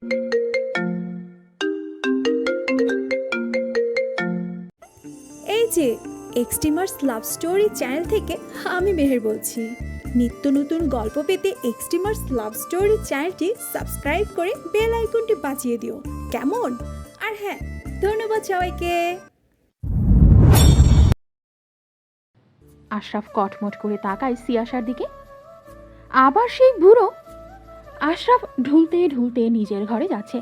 এই যে extremers love story channel থেকে আমি মেহের বলছি। নিত্য নতুন গল্প পেতে এক্সট্রিমার্স লাভ স্টোরি চ্যানেলটি সাবস্ক্রাইব করে বেল আইকনটি বাজিয়ে দিও, কেমন? আর হ্যাঁ, ধন্যবাদ সবাইকে। আশরাফ কটমট করে তাকায় সিয়াসার দিকে। আবার সেই বুড়ো। আশরাফ ঢুলতে ঢুলতে নিজের ঘরে যাচ্ছে।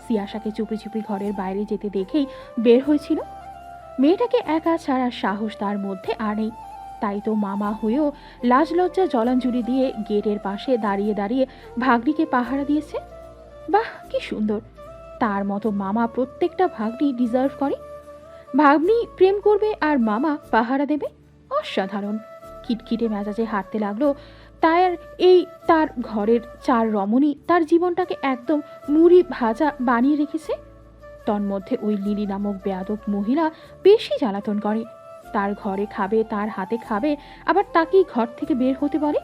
সিয়াসাকে চুপি চুপি ঘরের বাইরে যেতে দেখেই বের হয়েছিল। মেয়েটাকে একা ছাড়ার সাহস তার মধ্যে আর নেই। তাই তো মামা হয়েও লাজ লজ্জা জলাঞ্জলি দিয়ে গেটের পাশে দাঁড়িয়ে দাঁড়িয়ে ভাগ্নিকে পাহারা দিয়েছে। বাহ, কি সুন্দর! তার মতো মামা প্রত্যেকটা ভাগ্নি ডিজার্ভ করে। ভাগ্নি প্রেম করবে আর মামা পাহারা দেবে, অসাধারণ। খিটখিটে মেজাজে হাঁটতে লাগলো। তার ঘরের চার রমণী তার জীবনটাকে একদম মুড়ি ভাজা বানিয়ে রেখেছে। তন্মধ্যে ওই লিলি নামক বেয়াদব মহিলা বেশি জ্বালাতন করে। তার ঘরে খাবে, তার হাতে খাবে, আবার তাকেই ঘর থেকে বের হতে বলে।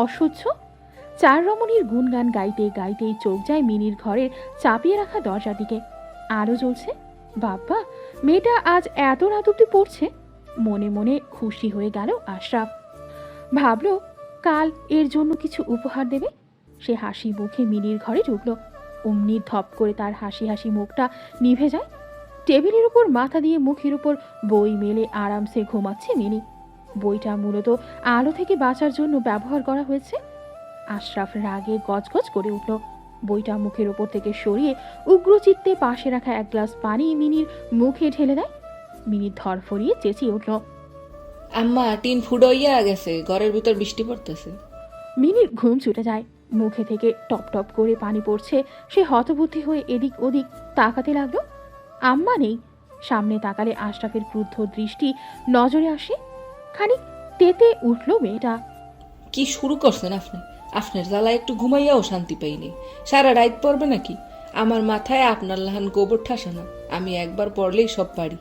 অসহ্য। চার রমণীর গুণগান গাইতে গাইতেই চোখ যায় মিনির ঘরের চাপিয়ে রাখা দরজার দিকে। আলো জ্বলছে। বাবা, মেয়েটা আজ এত রাত অব্দি পড়ছে। মনে মনে খুশি হয়ে গেল আশরাফ। ভাবল কাল এর জন্য কিছু উপহার দেবে। সে হাসি মুখে মিনির ঘরে ঢুকলো। অমনি ধপ করে তার হাসি হাসি মুখটা নিভে যায়। টেবিলের উপর মাথা দিয়ে মুখের উপর বই মেলে আরামসে ঘুমাচ্ছে মিনি। বইটা মূলত আলো থেকে বাঁচার জন্য ব্যবহার করা হয়েছে। আশরাফ রাগে গজগজ করে উঠল। বইটা মুখের ওপর থেকে সরিয়ে উগ্রচিত্তে পাশে রাখা এক গ্লাস পানি মিনির মুখে ঢেলে দেয়। মিনি ধরফরিয়ে চেঁচিয়ে উঠল, আম্মা, টিন ফুডইয়া গেছে, ঘরের ভিতর বৃষ্টি পড়তেছে। মিনির ঘুম ছুটে যায়। মুখে থেকে টপ টপ করে পানি পড়ছে। সে হতবুদ্ধি হয়ে এদিক ওদিক তাকাতে লাগলো। আম্মা নেই। সামনে তাকালে আশরাফের ক্রুদ্ধ দৃষ্টি নজরে আসে। খানিক তেতে উঠল মেয়েটা। কি শুরু করছেন আপনি? আপনার জ্বালায় একটু ঘুমাইয়াও শান্তি পাইনি। সারা রাত পড়বে নাকি? আমার মাথায় আপনার লাহান গোবর ঠাসা না। আমি একবার পড়লেই সব পারি।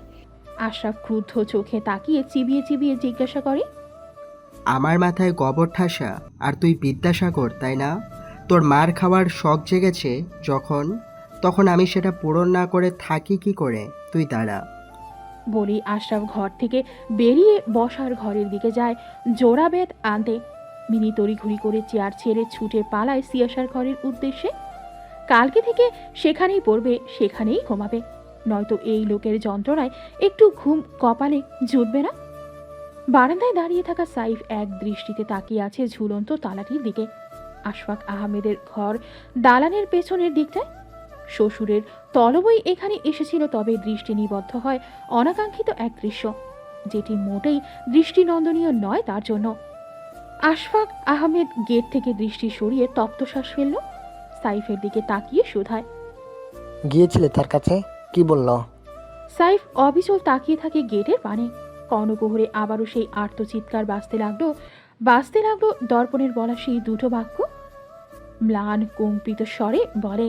আশরাফ ক্রুদ্ধ চোখে তাকিয়ে চিবিয়ে চিবিয়ে জিজ্ঞাসা করে, আমার মাথায় গোবর ঠাসা আর তুই বিদ্যাসাগর, তাই না? তোর মার খাওয়ার শখ জেগেছে যখন, তখন আমি সেটা পূরণ না করে থাকি কি করে? তুই দাঁড়া। বলেই আশরাফ ঘর থেকে বেরিয়ে বসার ঘরের দিকে যায় জোড়া বেত আনতে। মিনি তড়িঘড়ি করে চেয়ার ছেড়ে ছুটে পালায় সিয়াসার ঘরের উদ্দেশ্যে। কালকে থেকে সেখানেই পড়বে, সেখানেই ঘুমাবে, নয়তো এই লোকের যন্ত্রণায় একটু ঘুম কপালে জুটবে না। বারান্দায় দাঁড়িয়ে থাকা সাইফ এক দৃষ্টিতে তাকিয়ে আছে ঝুলন্ত তালাটির দিকে। আশফাক আহমেদের ঘর দালানের পেছনের দিকটায়। শ্বশুরের তলবই এখানে এসেছিল, তবে দৃষ্টি নিবদ্ধ হয় অনাকাঙ্ক্ষিত এক দৃশ্য, যেটি মোটেই দৃষ্টিনন্দনীয় নয় তার জন্য। আশফাক আহমেদ গেট থেকে দৃষ্টি সরিয়ে তপ্তশ্বাস ফেলল। সাইফের দিকে তাকিয়ে শুধায়, গিয়েছিলে তার কাছে? কি বলল? সাইফ অবিচল তাকিয়ে থাকে গেটের পানে। কর্ণকুহরে আবারও সেই আর্তচিৎকার বাজতে লাগলো দর্পণের বলা সেই দুটো বাক্য। ম্লান কম্পিত স্বরে বলে,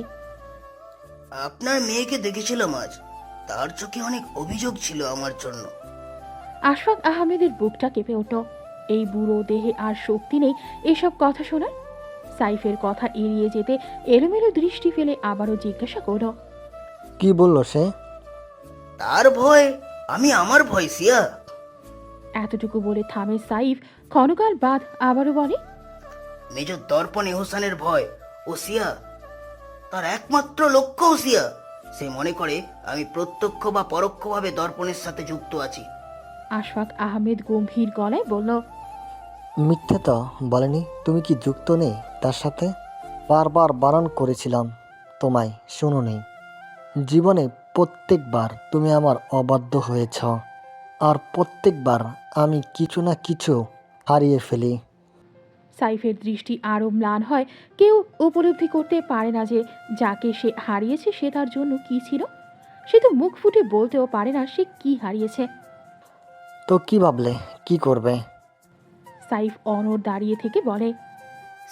আপনার মেয়েকে দেখেছিলাম আজ, তার চোখে অনেক অভিযোগ ছিল আমার জন্য। আশফাক আহমেদের বুকটা কেঁপে উঠল। এই বুড়ো দেহে আর শক্তি নেই এসব কথা শোনার। সাইফের কথা এড়িয়ে যেতে এলোমেলো দৃষ্টি ফেলে আবারও জিজ্ঞাসা করল, কি বলল সে? তার ভয় আমি আমার ভয় সিয়া। এতটুকু বলে থামে সাইফ। ক্ষণকাল বাদ আবারও বলে, মেজর দর্পণ এহসানের ভয় ও সিয়া। তার একমাত্র লক্ষ্য ও সিয়া। সে মনে করে আমি প্রত্যক্ষ বা পরোক্ষভাবে দর্পণের সাথে যুক্ত আছি। আশফাক আহমেদ গম্ভীর গলায় বলল, মিথ্যে তো বলেনি। তুমি কি যুক্ত নেই তার সাথে? বারবার বারণ করেছিলাম তোমায়, শুনো নেই। জীবনে প্রত্যেকবার তুমি আমার অবাধ্য হয়েছ, আর প্রত্যেকবার আমি কিছু না কিছু হারিয়ে ফেলি। সাইফের দৃষ্টি আরও ম্লান হয়। কেউ উপলব্ধি করতে পারে না যে যাকে সে হারিয়েছে সে তার জন্য কি ছিল। সে তো মুখ ফুটে বলতেও পারে না সে কি হারিয়েছে। তো কি ভাবলে, কি করবে? সাইফ অনড় দাঁড়িয়ে থেকে বলে,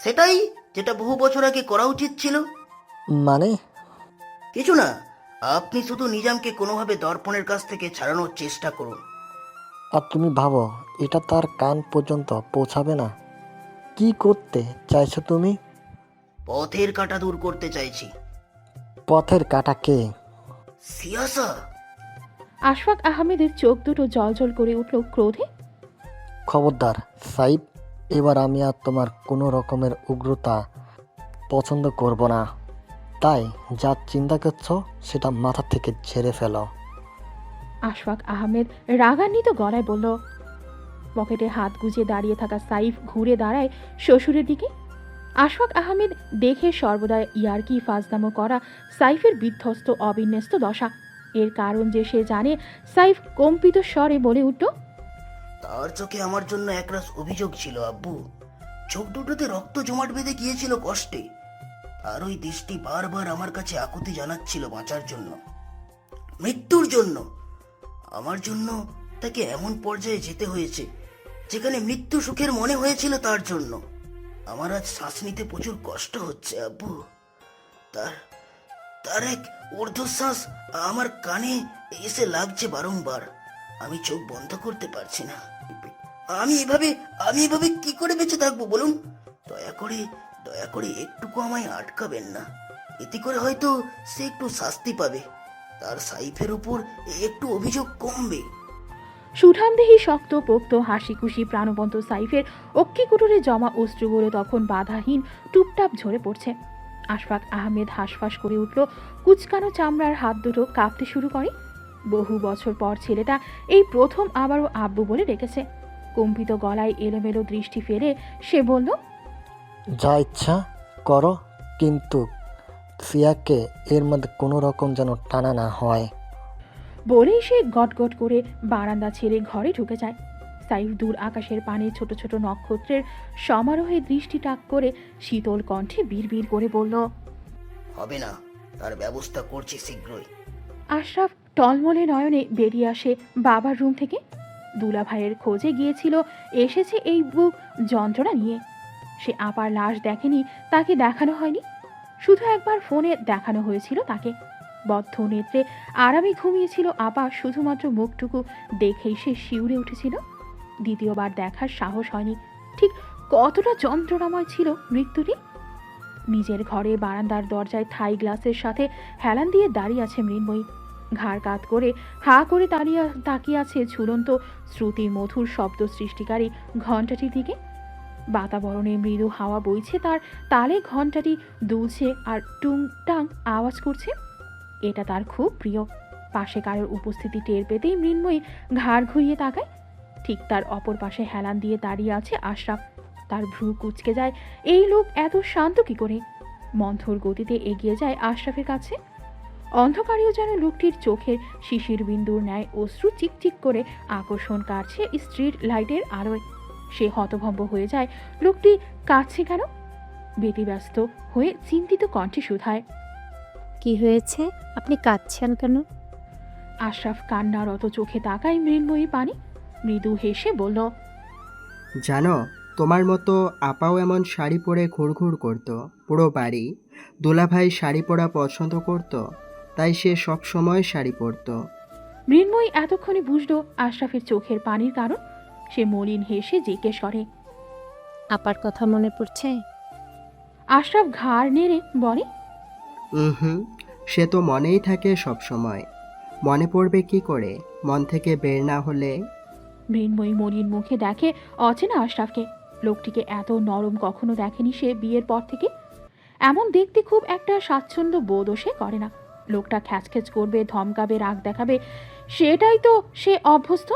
সেটাই যেটা বহু বছর আগে করা উচিত ছিল। মানে? কিছু না, আপনি শুধু নিজামকে কোনোভাবে দর্পণের কাছ থেকে ছাড়ানোর চেষ্টা করুন। আর তুমি ভাবো এটা তার কান পর্যন্ত পৌঁছাবে না? কি করতে চাইছো তুমি? পথের কাঁটা দূর করতে চাইছি। পথের কাটা কে? সিয়াসা! আশফাক আহমেদের চোখ দুটো জলজল করে উঠল ক্রোধে। খবরদার সাইব, এবার আমি আর তোমার কোনো রকমের উগ্রতা পছন্দ করব না। তাই যা চিন্তা করছো সেটা মাথা থেকে ঝেড়ে ফেলো। আশফাক আহমেদ রাগান্বিত গলায় বলল। পকেটে হাত গুজে দাঁড়িয়ে থাকা সাইফ ঘুরে দাঁড়ায় শ্বশুরের দিকে। আশফাক আহমেদ দেখে সর্বদা ইয়ার্কি ফাজদামো করা সাইফের বিধ্বস্ত অবিন্যস্ত দশা। এর কারণ যে সে জানে। সাইফ কম্পিত স্বরে বলে উঠল। তার চোখে আমার জন্য একরাশ অভিযোগ ছিল আব্বু। চোখ দুটোতে রক্ত জমাট বেঁধে গিয়েছিল কষ্টে। আর ওই দৃষ্টি বারবার আমার কাছে আকুতি জানাচ্ছিল বাঁচার জন্য, মৃত্যুর জন্য। আমার জন্য তাকে এমন পর্যায়ে যেতে হয়েছে যেখানে মৃত্যু সুখের মনে হয়েছিল তার জন্য। আমার আজ শ্বাস নিতে প্রচুর কষ্ট হচ্ছে আব্বু। তার তার এক ঊর্ধ্বশ্বাস আমার কানে এসে লাগছে বারংবার। আমি চোখ বন্ধ করতে পারছি না। আমি এভাবে কি করে বেঁচে থাকবো বলুন? দয়া করে একটুকু আমায় আটকাবেন না। এতে করে হয়তো সে একটু শাস্তি পাবে, তার সাইফের উপর একটু অভিযোগ কমবে। সুঠামদেহী শক্ত পোক্ত হাসি খুশি প্রাণবন্ত সাইফের অক্ষিকুটুরে জমা অশ্রুগুলো তখন বাধাহীন টুপটাপ ঝরে পড়ছে। আশফাক আহমেদ হাঁসফাঁস করে উঠল। কুচকানো চামড়ার হাত দুটো কাঁপতে শুরু করে। বহু বছর পর ছেলেটা এই প্রথম আবারও আব্বু বলে ডেকেছে। কম্পিত গলায় এলোমেলো দৃষ্টি ফেলে সে বলল। যা ইচ্ছা করো, কিন্তু সিয়াকে এর মধ্যে কোনো রকম যেন টানা না হয়। বলেই সে গটগট করে বারান্দা ছেড়ে ঘরে ঢুকে যায়। সাইফ দূর আকাশের পানে ছোট ছোট নক্ষত্রের সমারোহে দৃষ্টি টাক করে শীতল কণ্ঠে বিড়বিড় করে বলল। হবে না, তার ব্যবস্থা করছি শীঘ্রই। আশরাফ টলমলে নয়নে বেরিয়ে আসে বাবার রুম থেকে। দুলা ভাইয়ের খোঁজে গিয়েছিল, এসেছে এই বুক যন্ত্রণা নিয়ে। সে আপার লাশ দেখেনি, তাকে দেখানো হয়নি। শুধু একবার ফোনে দেখানো হয়েছিল তাকে। বদ্ধ নেত্রে আরামে ঘুমিয়েছিল আপা, শুধুমাত্র মুখটুকু দেখেই সে শিউরে উঠেছিল। দ্বিতীয়বার দেখার সাহস হয়নি। ঠিক কতটা যন্ত্রণাময় ছিল মৃত্যুটি। নিজের ঘরে বারান্দার দরজায় থাই গ্লাসের সাথে হেলান দিয়ে দাঁড়িয়ে আছে মৃন্ময়ী। ঘাড় কাত করে হা করে তাকিয়ে আছে ঝুলন্ত শ্রুতি মধুর শব্দ সৃষ্টিকারী ঘণ্টাটির দিকে। বাতাবরণে মৃদু হাওয়া বইছে, তার তালে ঘণ্টাটি দুলছে আর টুংটাং আওয়াজ করছে। এটা তার খুব প্রিয়। পাশে কারোর উপস্থিতি টের পেতেই মৃন্ময়ী ঘাড় ঘুরিয়ে তাকায়। ঠিক তার অপর পাশে হেলান দিয়ে দাঁড়িয়ে আছে আশরাফ। তার ভ্রু কুঁচকে যায়। এই লোক এত শান্ত কি করে? মন্থর গতিতে এগিয়ে যায় আশরাফের কাছে। অন্ধকারেও যেন লোকটির চোখের শিশির বিন্দুর ন্যায় অশ্রু চিকচিক করে আকর্ষণ কাটছে স্ট্রিট লাইটের আলোয়। সে হতভম্ব হয়ে যায়। লোকটি কাঁদছে কেন? ব্যতিব্যস্ত হয়ে চিন্তিত কণ্ঠে শুধায়। কি হয়েছে? আপনি কাঁদছেন কেন? আশরাফ কান্নারত চোখে তাকায় মৃন্ময়ী পানি। মৃদু হেসে বলল। জানো, তোমার মতো আপাও এমন শাড়ি পরে ঘুরঘুর করতো পুরো বাড়ি। দুলাভাই শাড়ি পরা পছন্দ করতো, তাই সে সব সময় শাড়ি পরতো। মৃন্ময়ী এতক্ষণে বুঝল আশরাফের চোখের পানির কারণ। সে মলিন হেসে জিজ্ঞেস করে। আপার কথা মনে পড়ছে? আশরাফ ঘাড় নেড়ে বলে। হুম, সে তো মনেই থাকে সব সময়। মনে পড়বে কি করে মন থেকে বের না হলে? মৃন্ময়ী মলিন মুখে দেখে অচেনা আশরাফকে। লোকটিকে এত নরম কখনো দেখেনি সে বিয়ের পর থেকে। এমন দেখতে খুব একটা স্বাচ্ছন্দ্য বোধও সে করে না। লোকটা খ্যাচখ্যাচ করবে, ধমকাবে, রাগ দেখাবে, সেটাই তো সে অভ্যস্ত।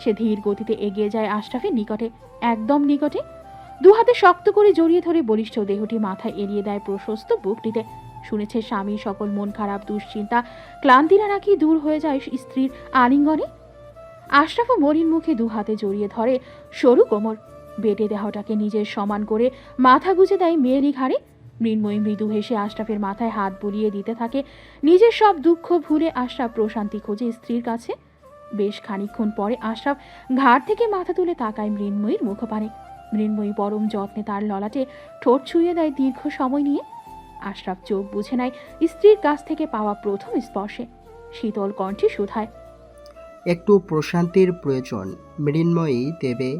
সে ধীর গতিতে এগিয়ে যায় আশরাফের নিকটে, একদম নিকটে। দু হাতে শক্ত করে জড়িয়ে ধরে বলিষ্ঠ দেহটি মাথায় এড়িয়ে দেয় প্রশস্ত বুকটিতে। শুনেছে স্বামীর সকল মন খারাপ, দুশ্চিন্তা, ক্লান্তিরা নাকি দূর হয়ে যায় স্ত্রীর আলিঙ্গনে। আশরাফও মলিন মুখে দু হাতে জড়িয়ে ধরে সরু কোমর। বেটে দেহটাকে নিজের সমান করে মাথা গুজে দেয় মেয়েরই ঘাড়ে। মৃন্ময়ী মৃদু হেসে আশরাফের মাথায় হাত বুলিয়ে দিতে থাকে। নিজের সব দুঃখ ভুলে আশরাফ প্রশান্তি খোঁজে স্ত্রীর কাছে। বেশ খানিকক্ষণ পরে আশরাফ ঘাড় থেকে মাথা তুলে তাকায় মৃন্ময়ীর মুখপানে। মৃন্ময়ী পরম যত্নে তার ললাটে ঠোঁট ছুঁয়ে দেয় দীর্ঘ সময় নিয়ে। আশরাফ চোখ বুঝে নেয় স্ত্রীর কাছ থেকে পাওয়া প্রথম স্পর্শে। শীতল কণ্ঠে শুধায়। একটু প্রশান্তির প্রয়োজন, মৃন্ময়ী দেবে।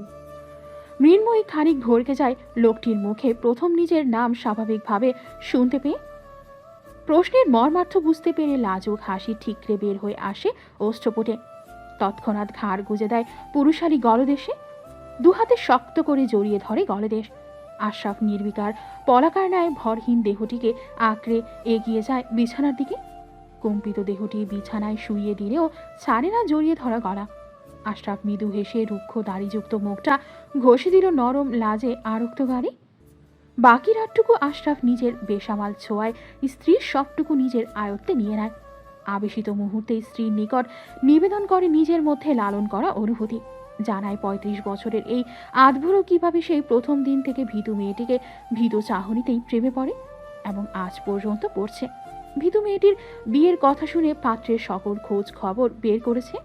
মৃন্ময়ী খানিক ভরকে যায় লোকটির মুখে প্রথম নিজের নাম স্বাভাবিকভাবে শুনতে পেয়ে। প্রশ্নের মর্মার্থ বুঝতে পেরে লাজুক হাসি ঠিকরে বের হয়ে আসে ওষ্ঠপুটে। তৎক্ষণাৎ ঘাড় গুজে দেয় পুরুষালী গলদেশে, দুহাতে শক্ত করে জড়িয়ে ধরে গলদেশ। আশরাফ নির্বিকার পলাকার ন্যায় ভরহীন দেহটিকে আঁকড়ে এগিয়ে যায় বিছানার দিকে। কম্পিত দেহটি বিছানায় শুইয়ে দিলেও ছাড়ে না জড়িয়ে ধরা গলা। আশরাফ মৃদু হেসে রুক্ষ দাড়িযুক্ত মুখটা ঘষে দিল নরম লাজে আরক্ত গালে। বাকি রাতটুকু আশরাফ নিজের বেসামাল ছোঁয়ায় স্ত্রীর সবটুকু নিজের আয়ত্তে নিয়ে নেয়। আবেশিত মুহূর্তে স্ত্রীর নিকট নিবেদন করে নিজের মধ্যে লালন করা অনুভূতি। জানায় ৩৫ বছরের এই আধবুড়ো কিভাবে সেই প্রথম দিন থেকে ভীতু মেয়েটিকে ভীতু চাহনিতেই প্রেমে পড়ে এবং আজ পর্যন্ত পড়ছে। ভীতু মেয়েটির বিয়ের কথা শুনে পাত্রের সকল খোঁজ খবর বের করেছে।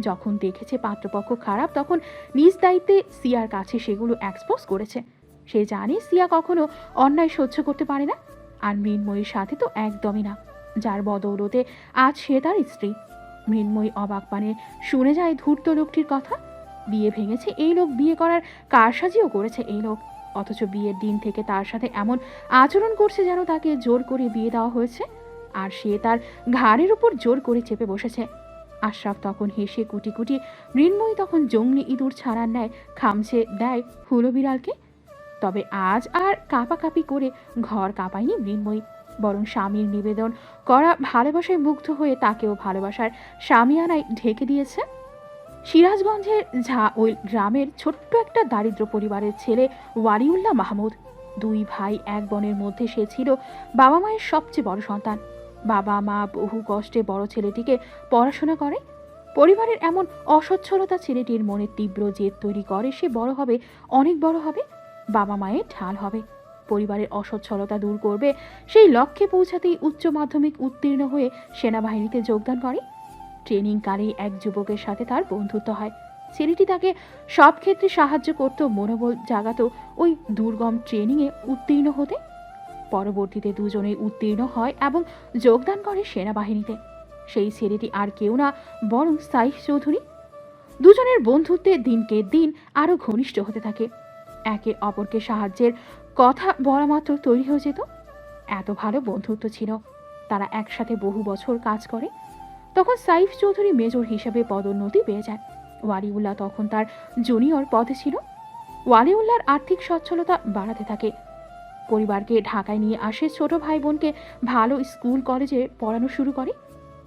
যখন দেখেছে পাত্রপক্ষ খারাপ, তখন নিজ দায়িত্বে সিয়ার কাছে সেগুলো এক্সপোজ করেছে। সে জানে সিয়া কখনো অন্যায় সহ্য করতে পারে না, আর মৃন্ময়ীর সাথে তো একদমই না, যার বদৌলতে আজ সে তার স্ত্রী। মৃন্ময়ী অবাক পানে শুনে যায় ধূর্ত লোকটির কথা। বিয়ে ভেঙেছে এই লোক, বিয়ে করার কারসাজিও করেছে এই লোক, অথচ বিয়ের দিন থেকে তার সাথে এমন আচরণ করছে যেন তাকে জোর করে বিয়ে দেওয়া হয়েছে, আর সে তার ঘাড়ের উপর জোর করে চেপে বসেছে। আশরাফ তখন হেসে কুটি কুটি, মৃন্ময়ী তখন জঙ্গলি ইঁদুর ছাড়ার ন্যায় খামছে দেয় হুলো বিড়ালকে। তবে আজ আর কাঁপাকাঁপি করে ঘর কাঁপায়নি মৃন্ময়ী, বরং স্বামীর নিবেদন করা ভালোবাসায় মুগ্ধ হয়ে তাকেও ভালোবাসার স্বামীয়ানায় ঢেকে দিয়েছে। সিরাজগঞ্জের ওই গ্রামের ছোট্ট একটা দারিদ্র পরিবারের ছেলে ওয়ালিউল্লাহ মাহমুদ। 2 ভাই 1 বোনের মধ্যে সে ছিল বাবা মায়ের সবচেয়ে বড় সন্তান। বাবা মা বহু কষ্টে বড় ছেলেটিকে পড়াশোনা করে। পরিবারের এমন অসচ্ছলতা ছেলেটির মনে তীব্র জেদ তৈরি করে সে বড় হবে, অনেক বড় হবে, বাবা মায়ের ঢাল হবে, পরিবারের অসচ্ছলতা দূর করবে। সেই লক্ষ্যে পৌঁছাতেই উচ্চ মাধ্যমিক উত্তীর্ণ হয়ে সেনাবাহিনীতে যোগদান করে। ট্রেনিংকালেই এক যুবকের সাথে তার বন্ধুত্ব হয়। ছেলেটি তাকে সব ক্ষেত্রে সাহায্য করত, মনোবল জাগাত ওই দুর্গম ট্রেনিংয়ে উত্তীর্ণ হতে। পরবর্তীতে দুজনেই উত্তীর্ণ হয় এবং যোগদান করে সেনাবাহিনীতে। সেই ছেলেটি আর কেউ না, বরং সাইফ চৌধুরী। দুজনের বন্ধুত্বে দিনকে দিন আরো ঘনিষ্ঠ হতে থাকে। একে অপরকে সাহায্যের কথা বলা মাত্র তৈরি হয়ে যেত। এত ভালো বন্ধুত্ব ছিল। তারা একসাথে বহু বছর কাজ করে। তখন সাইফ চৌধুরী মেজর হিসেবে পদোন্নতি পেয়ে যায়। ওয়ালিউল্লাহ তখন তার জুনিয়র পদে ছিল। ওয়ালিউল্লাহর আর্থিক সচ্ছলতা বাড়াতে থাকে। পরিবারকে ঢাকায় নিয়ে আসে, ছোট ভাই বোনকে ভালো স্কুল কলেজে পড়ানো শুরু করে।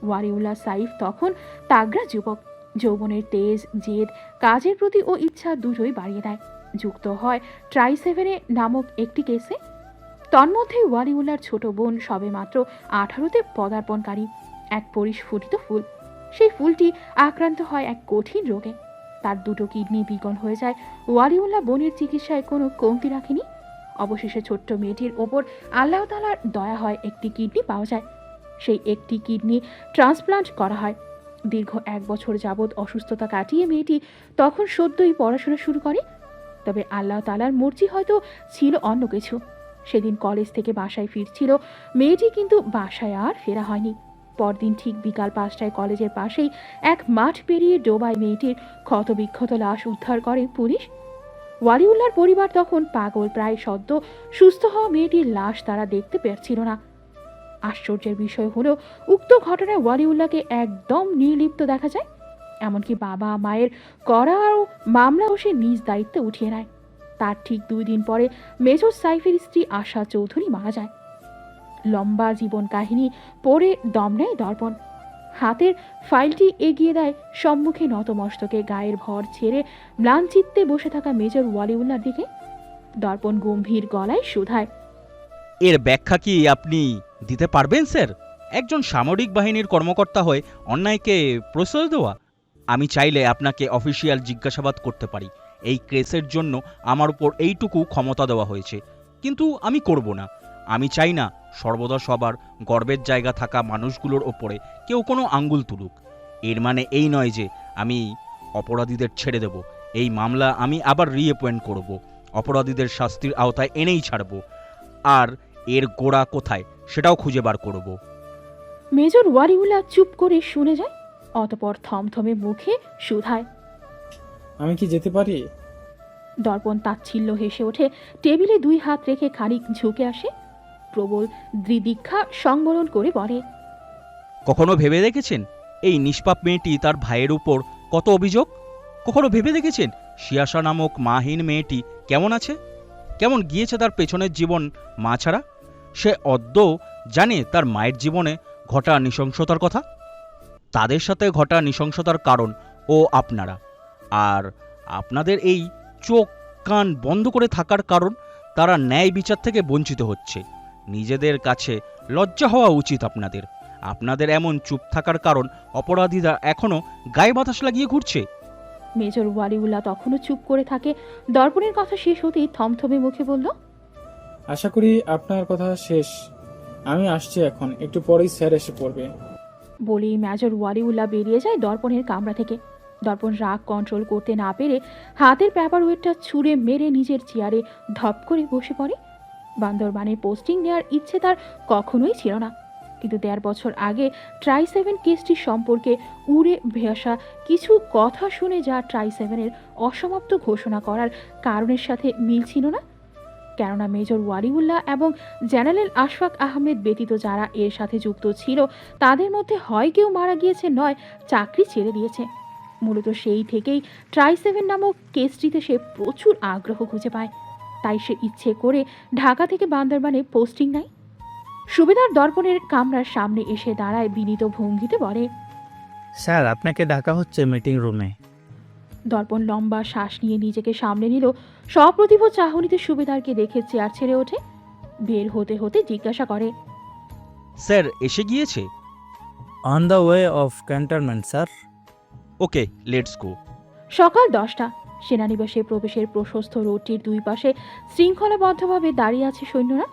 ওয়ালিউল্লাহ সাইফ তখন তাগড়া যুবক। যৌবনের তেজ, জেদ, কাজের প্রতি ও ইচ্ছা দুটোই বাড়িয়ে দেয়। যুক্ত হয় ট্রাই-7 নামক একটি কেসে। তন্মধ্যে ওয়ালিউল্লাহর ছোট বোন সবে মাত্র 18তে পদার্পণকারী, এক পরিস্ফুটিত ফুল। সেই ফুলটি আক্রান্ত হয় এক কঠিন রোগে। তার 2টো কিডনি বিকল হয়ে যায়। ওয়ালিউল্লাহ বোনের চিকিৎসায় কোনো কমতি রাখেনি। অবশেষে ছোট্ট মেয়েটির ওপর আল্লাহ তাআলার দয়া হয়, একটি কিডনি পাওয়া যায়। সেই একটি কিডনি ট্রান্সপ্লান্ট করা হয়। দীর্ঘ 1 বছর যাবৎ অসুস্থতা কাটিয়ে মেয়েটি তখন সদ্যই পড়াশোনা শুরু করে। তবে আল্লাহ তাআলার মর্জি হয়তো ছিল অন্য কিছু। সেদিন কলেজ থেকে বাসায় ফিরছিল মেয়েটি, কিন্তু বাসায় আর ফেরা হয়নি। পরদিন ঠিক বিকাল 5টায় কলেজের পাশেই এক মাঠ পেরিয়ে ডোবায় মেয়েটির ক্ষতবিক্ষত লাশ উদ্ধার করে পুলিশ। ওয়ালিউল্লাহর পরিবার তখন পাগল, প্রায় সদ্য সুস্থ হওয়া মেয়েটির লাশ তারা দেখতে পারছিল না। আশ্চর্যের বিষয় হলো উক্ত ঘটনায় ওয়ালিউল্লাহকে একদম নির্লিপ্ত দেখা যায়। এমনকি বাবা মায়ের করা মামলাও সে নিজ দায়িত্বে উঠিয়ে নেয়। তার ঠিক 2 দিন পরে মেজর সাইফের স্ত্রী আশা চৌধুরী মারা যায়। লম্বা জীবন কাহিনী পড়ে দম নেয় দর্পণ। হাতের ফাইলটি এগিয়ে দেয় সম্মুখে নতমস্তকে, গায়ের ভর ছেড়ে ম্লানচিত্তে বসে থাকা মেজর ওয়ালিউল্লাহর দিকে। দর্পণ গম্ভীর গলায় শুধায়, এর ব্যাখ্যা কি আপনি দিতে পারবেন স্যার? একজন সামরিক বাহিনীর কর্মকর্তা হয়ে অন্যায়কে প্রশ্রয় দেওয়া? আমি চাইলে আপনাকে অফিসিয়াল জিজ্ঞাসাবাদ করতে পারি। এই কেসের জন্য আমার উপর এইটুকু ক্ষমতা দেওয়া হয়েছে, কিন্তু আমি করব না। আমি চাই না সর্বদা সবার গর্বের জায়গা থাকা মানুষগুলোর ওপরে কেউ কোনো আঙ্গুল তুলুক। এর মানে এই নয় যে আমি অপরাধীদের ছেড়ে দেব। এই মামলা আমি আবার রিঅ্যাপয়েন্ট করব, অপরাধীদের শাস্তির আওতায় এনেই ছাড়ব, আর এর গোড়া কোথায় সেটাও খুঁজে বার করব। মেজর ওয়ালিউল্লাহ চুপ করে শুনে যায়। অতঃপর থমথমে মুখে শুধায়, আমি কি যেতে পারি? দর্পণ তাচ্ছিল্য হেসে ওঠে, টেবিলে 2 হাত রেখে খানিক ঝুঁকে আসে। প্রবল দৃদীক্ষা সংবরণ করে বলে, কখনো ভেবে দেখেছেন এই নিষ্পাপ মেয়েটি তার ভাইয়ের উপর কত অভিযোগ? কখনো ভেবে দেখেছেন শিয়াশা নামক মাহীন মেয়েটি কেমন আছে, কেমন গিয়েছে তার পেছনের জীবন মা ছাড়া? সে অদ্য জানে তার মায়ের জীবনে ঘটা নৃশংসতার কথা। তাদের সাথে ঘটা নৃশংসতার কারণ ও আপনারা, আর আপনাদের এই চোখ কান বন্ধ করে থাকার কারণ তারা ন্যায় বিচার থেকে বঞ্চিত হচ্ছে। নিজেদের কাছে লজ্জা হওয়া উচিত আপনাদের। আপনাদের এমন চুপ থাকার কারণ অপরাধীরা এখনো গায়ে বাতাস লাগিয়ে ঘুরছে। মেজর ওয়ালিউল্লাহ তখনও চুপ করে থাকে। দর্পণের কথা শেষ হতেই থমথমে মুখে বলল, আশা করি আপনার কথা শেষ। আমি আসছি এখন, একটু পরেই স্যার এসে পড়বে। বলেই মেজর ওয়ালিউল্লাহ বেরিয়ে যায় দর্পণের কামরা থেকে। দর্পণ রাগ কন্ট্রোল করতে না পেরে হাতের পেপার ওয়েটটা ছুঁড়ে মেরে নিজের চেয়ারে ধপ করে বসে পড়ে। বান্দরবানে পোস্টিং নেওয়ার ইচ্ছে তার কখনোই ছিল না, কিন্তু ১.৫ বছর আগে ট্রাই-7 কেসটি সম্পর্কে উড়ে ভেসা কিছু কথা শুনে যা ট্রাই-7-এর অসমাপ্ত ঘোষণা করার কারণের সাথে মিল ছিল না। কেননা মেজর ওয়ালিউল্লাহ এবং জেনারেল আশফাক আহমেদ ব্যতীত যারা এর সাথে যুক্ত ছিল তাদের মধ্যে হয় কেউ মারা গিয়েছে, নয় চাকরি ছেড়ে দিয়েছে। মূলত সেই থেকেই ট্রাই-7 নামক কেসটিতে সে প্রচুর আগ্রহ খুঁজে পায়, তাই সে ইচ্ছে করে ঢাকা থেকে বান্দরবানে পোস্টিং নেয়। সুবেদার দর্পণের কামরার সামনে এসে দাঁড়ায় বিনীত ভঙ্গিতে বলে, স্যার আপনাকে ডাকা হচ্ছে মিটিং রুমে। দর্পণ লম্বা শ্বাস নিয়ে নিজেকে সামনে নিল। সপ্রতিভ চাহনিতে সুবেদারকে দেখে চেয়ার ছেড়ে ওঠে। বের হতে হতে জিজ্ঞাসা করে, স্যার এসে গিয়েছে? On the way of cantonment sir. Okay, let's go. সকাল 10টা। সেনানিবাসে প্রবেশের প্রশস্ত রোডটির দুই পাশে শৃঙ্খলাবদ্ধভাবে দাঁড়িয়ে আছে সৈন্যরা।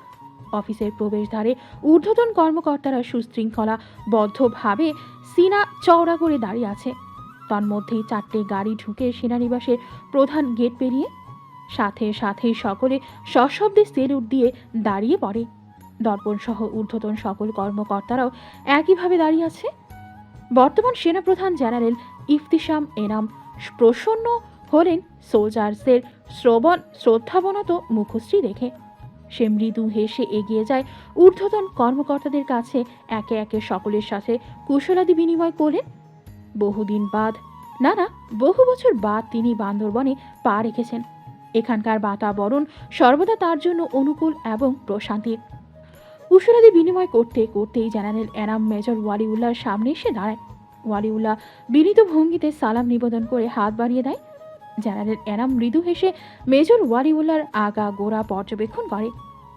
অফিসের প্রবেশদ্বারে ঊর্ধ্বতন কর্মকর্তারা সুশৃঙ্খলাবদ্ধভাবে সিনা চওড়া করে দাঁড়িয়ে আছে। তন্মধ্যেই 4টে গাড়ি ঢুকে সেনানিবাসের প্রধান গেট পেরিয়ে সাথে সাথেই সকলে সশব্দে সেলুট দিয়ে দাঁড়িয়ে পড়ে। দর্পণ সহ ঊর্ধ্বতন সকল কর্মকর্তারাও একইভাবে দাঁড়িয়ে আছে। বর্তমান সেনাপ্রধান জেনারেল ইফতিসাম এনাম প্রসন্ন হলেন সোলজার্সদের শ্রদ্ধাবনত মুখশ্রী দেখে। সে মৃদু হেসে এগিয়ে যায় ঊর্ধ্বতন কর্মকর্তাদের কাছে, একে একে সকলের সাথে কুশলাদি বিনিময় করলেন। বহুদিন বাদ, না বহু বছর বাদ তিনি বান্দরবনে পা রেখেছেন। এখানকার বাতাবরণ সর্বদা তার জন্য অনুকূল এবং প্রশান্তির। কুশলাদি বিনিময় করতে করতেই জেনারেল এনাম মেজর ওয়ালিউল্লাহর সামনে এসে দাঁড়ায়। ওয়ালিউল্লাহ বিনীত ভঙ্গিতে সালাম নিবেদন করে হাত বাড়িয়ে দেয়। জেনারেল এনাম মৃদু হেসে মেজর ওয়ালিউল্লাহর আগা গোড়া পর্যবেক্ষণ করে।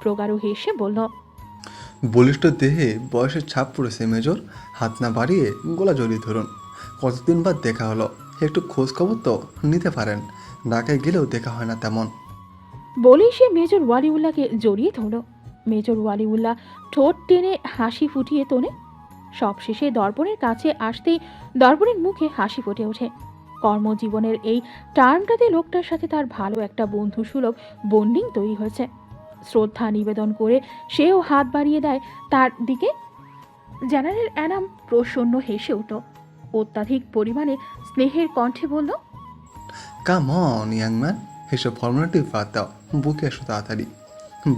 প্রগাঢ় হেসে বলল, বলিষ্ঠ দেহে বয়সের ছাপ পড়েছে মেজর। হাত না বাড়িয়ে গলা জড়িয়ে ধরুন। কতদিন বাদ দেখা হলো, একটু খোঁজ খবর তো নিতে পারেন। ঢাকায় গেলেও দেখা হয় না তেমন। বলেই সে মেজর ওয়ালিউল্লাহকে জড়িয়ে ধরল। মেজর ওয়ালিউল্লাহ ঠোঁট টেনে হাসি ফুটিয়ে তোলে। সবশেষে দর্পণের কাছে আসতেই দর্পণের মুখে হাসি ফুটে ওঠে। কর্মজীবনের এই টার্মটাতে লোকটার সাথে তার ভালো একটা বন্ধুসুলভ বন্ডিং তৈরি হয়েছে। শ্রদ্ধা নিবেদন করে সেও হাত বাড়িয়ে দেয় তার দিকে। জেনারেল এনাম প্রসন্ন হেসে উঠল। অত্যাধিক পরিমাণে স্নেহের কণ্ঠে বলল, কাম অন ইয়াং ম্যান, এসব ফর্মালিটি বাদ দাও, বুকে এসো তাড়াতাড়ি।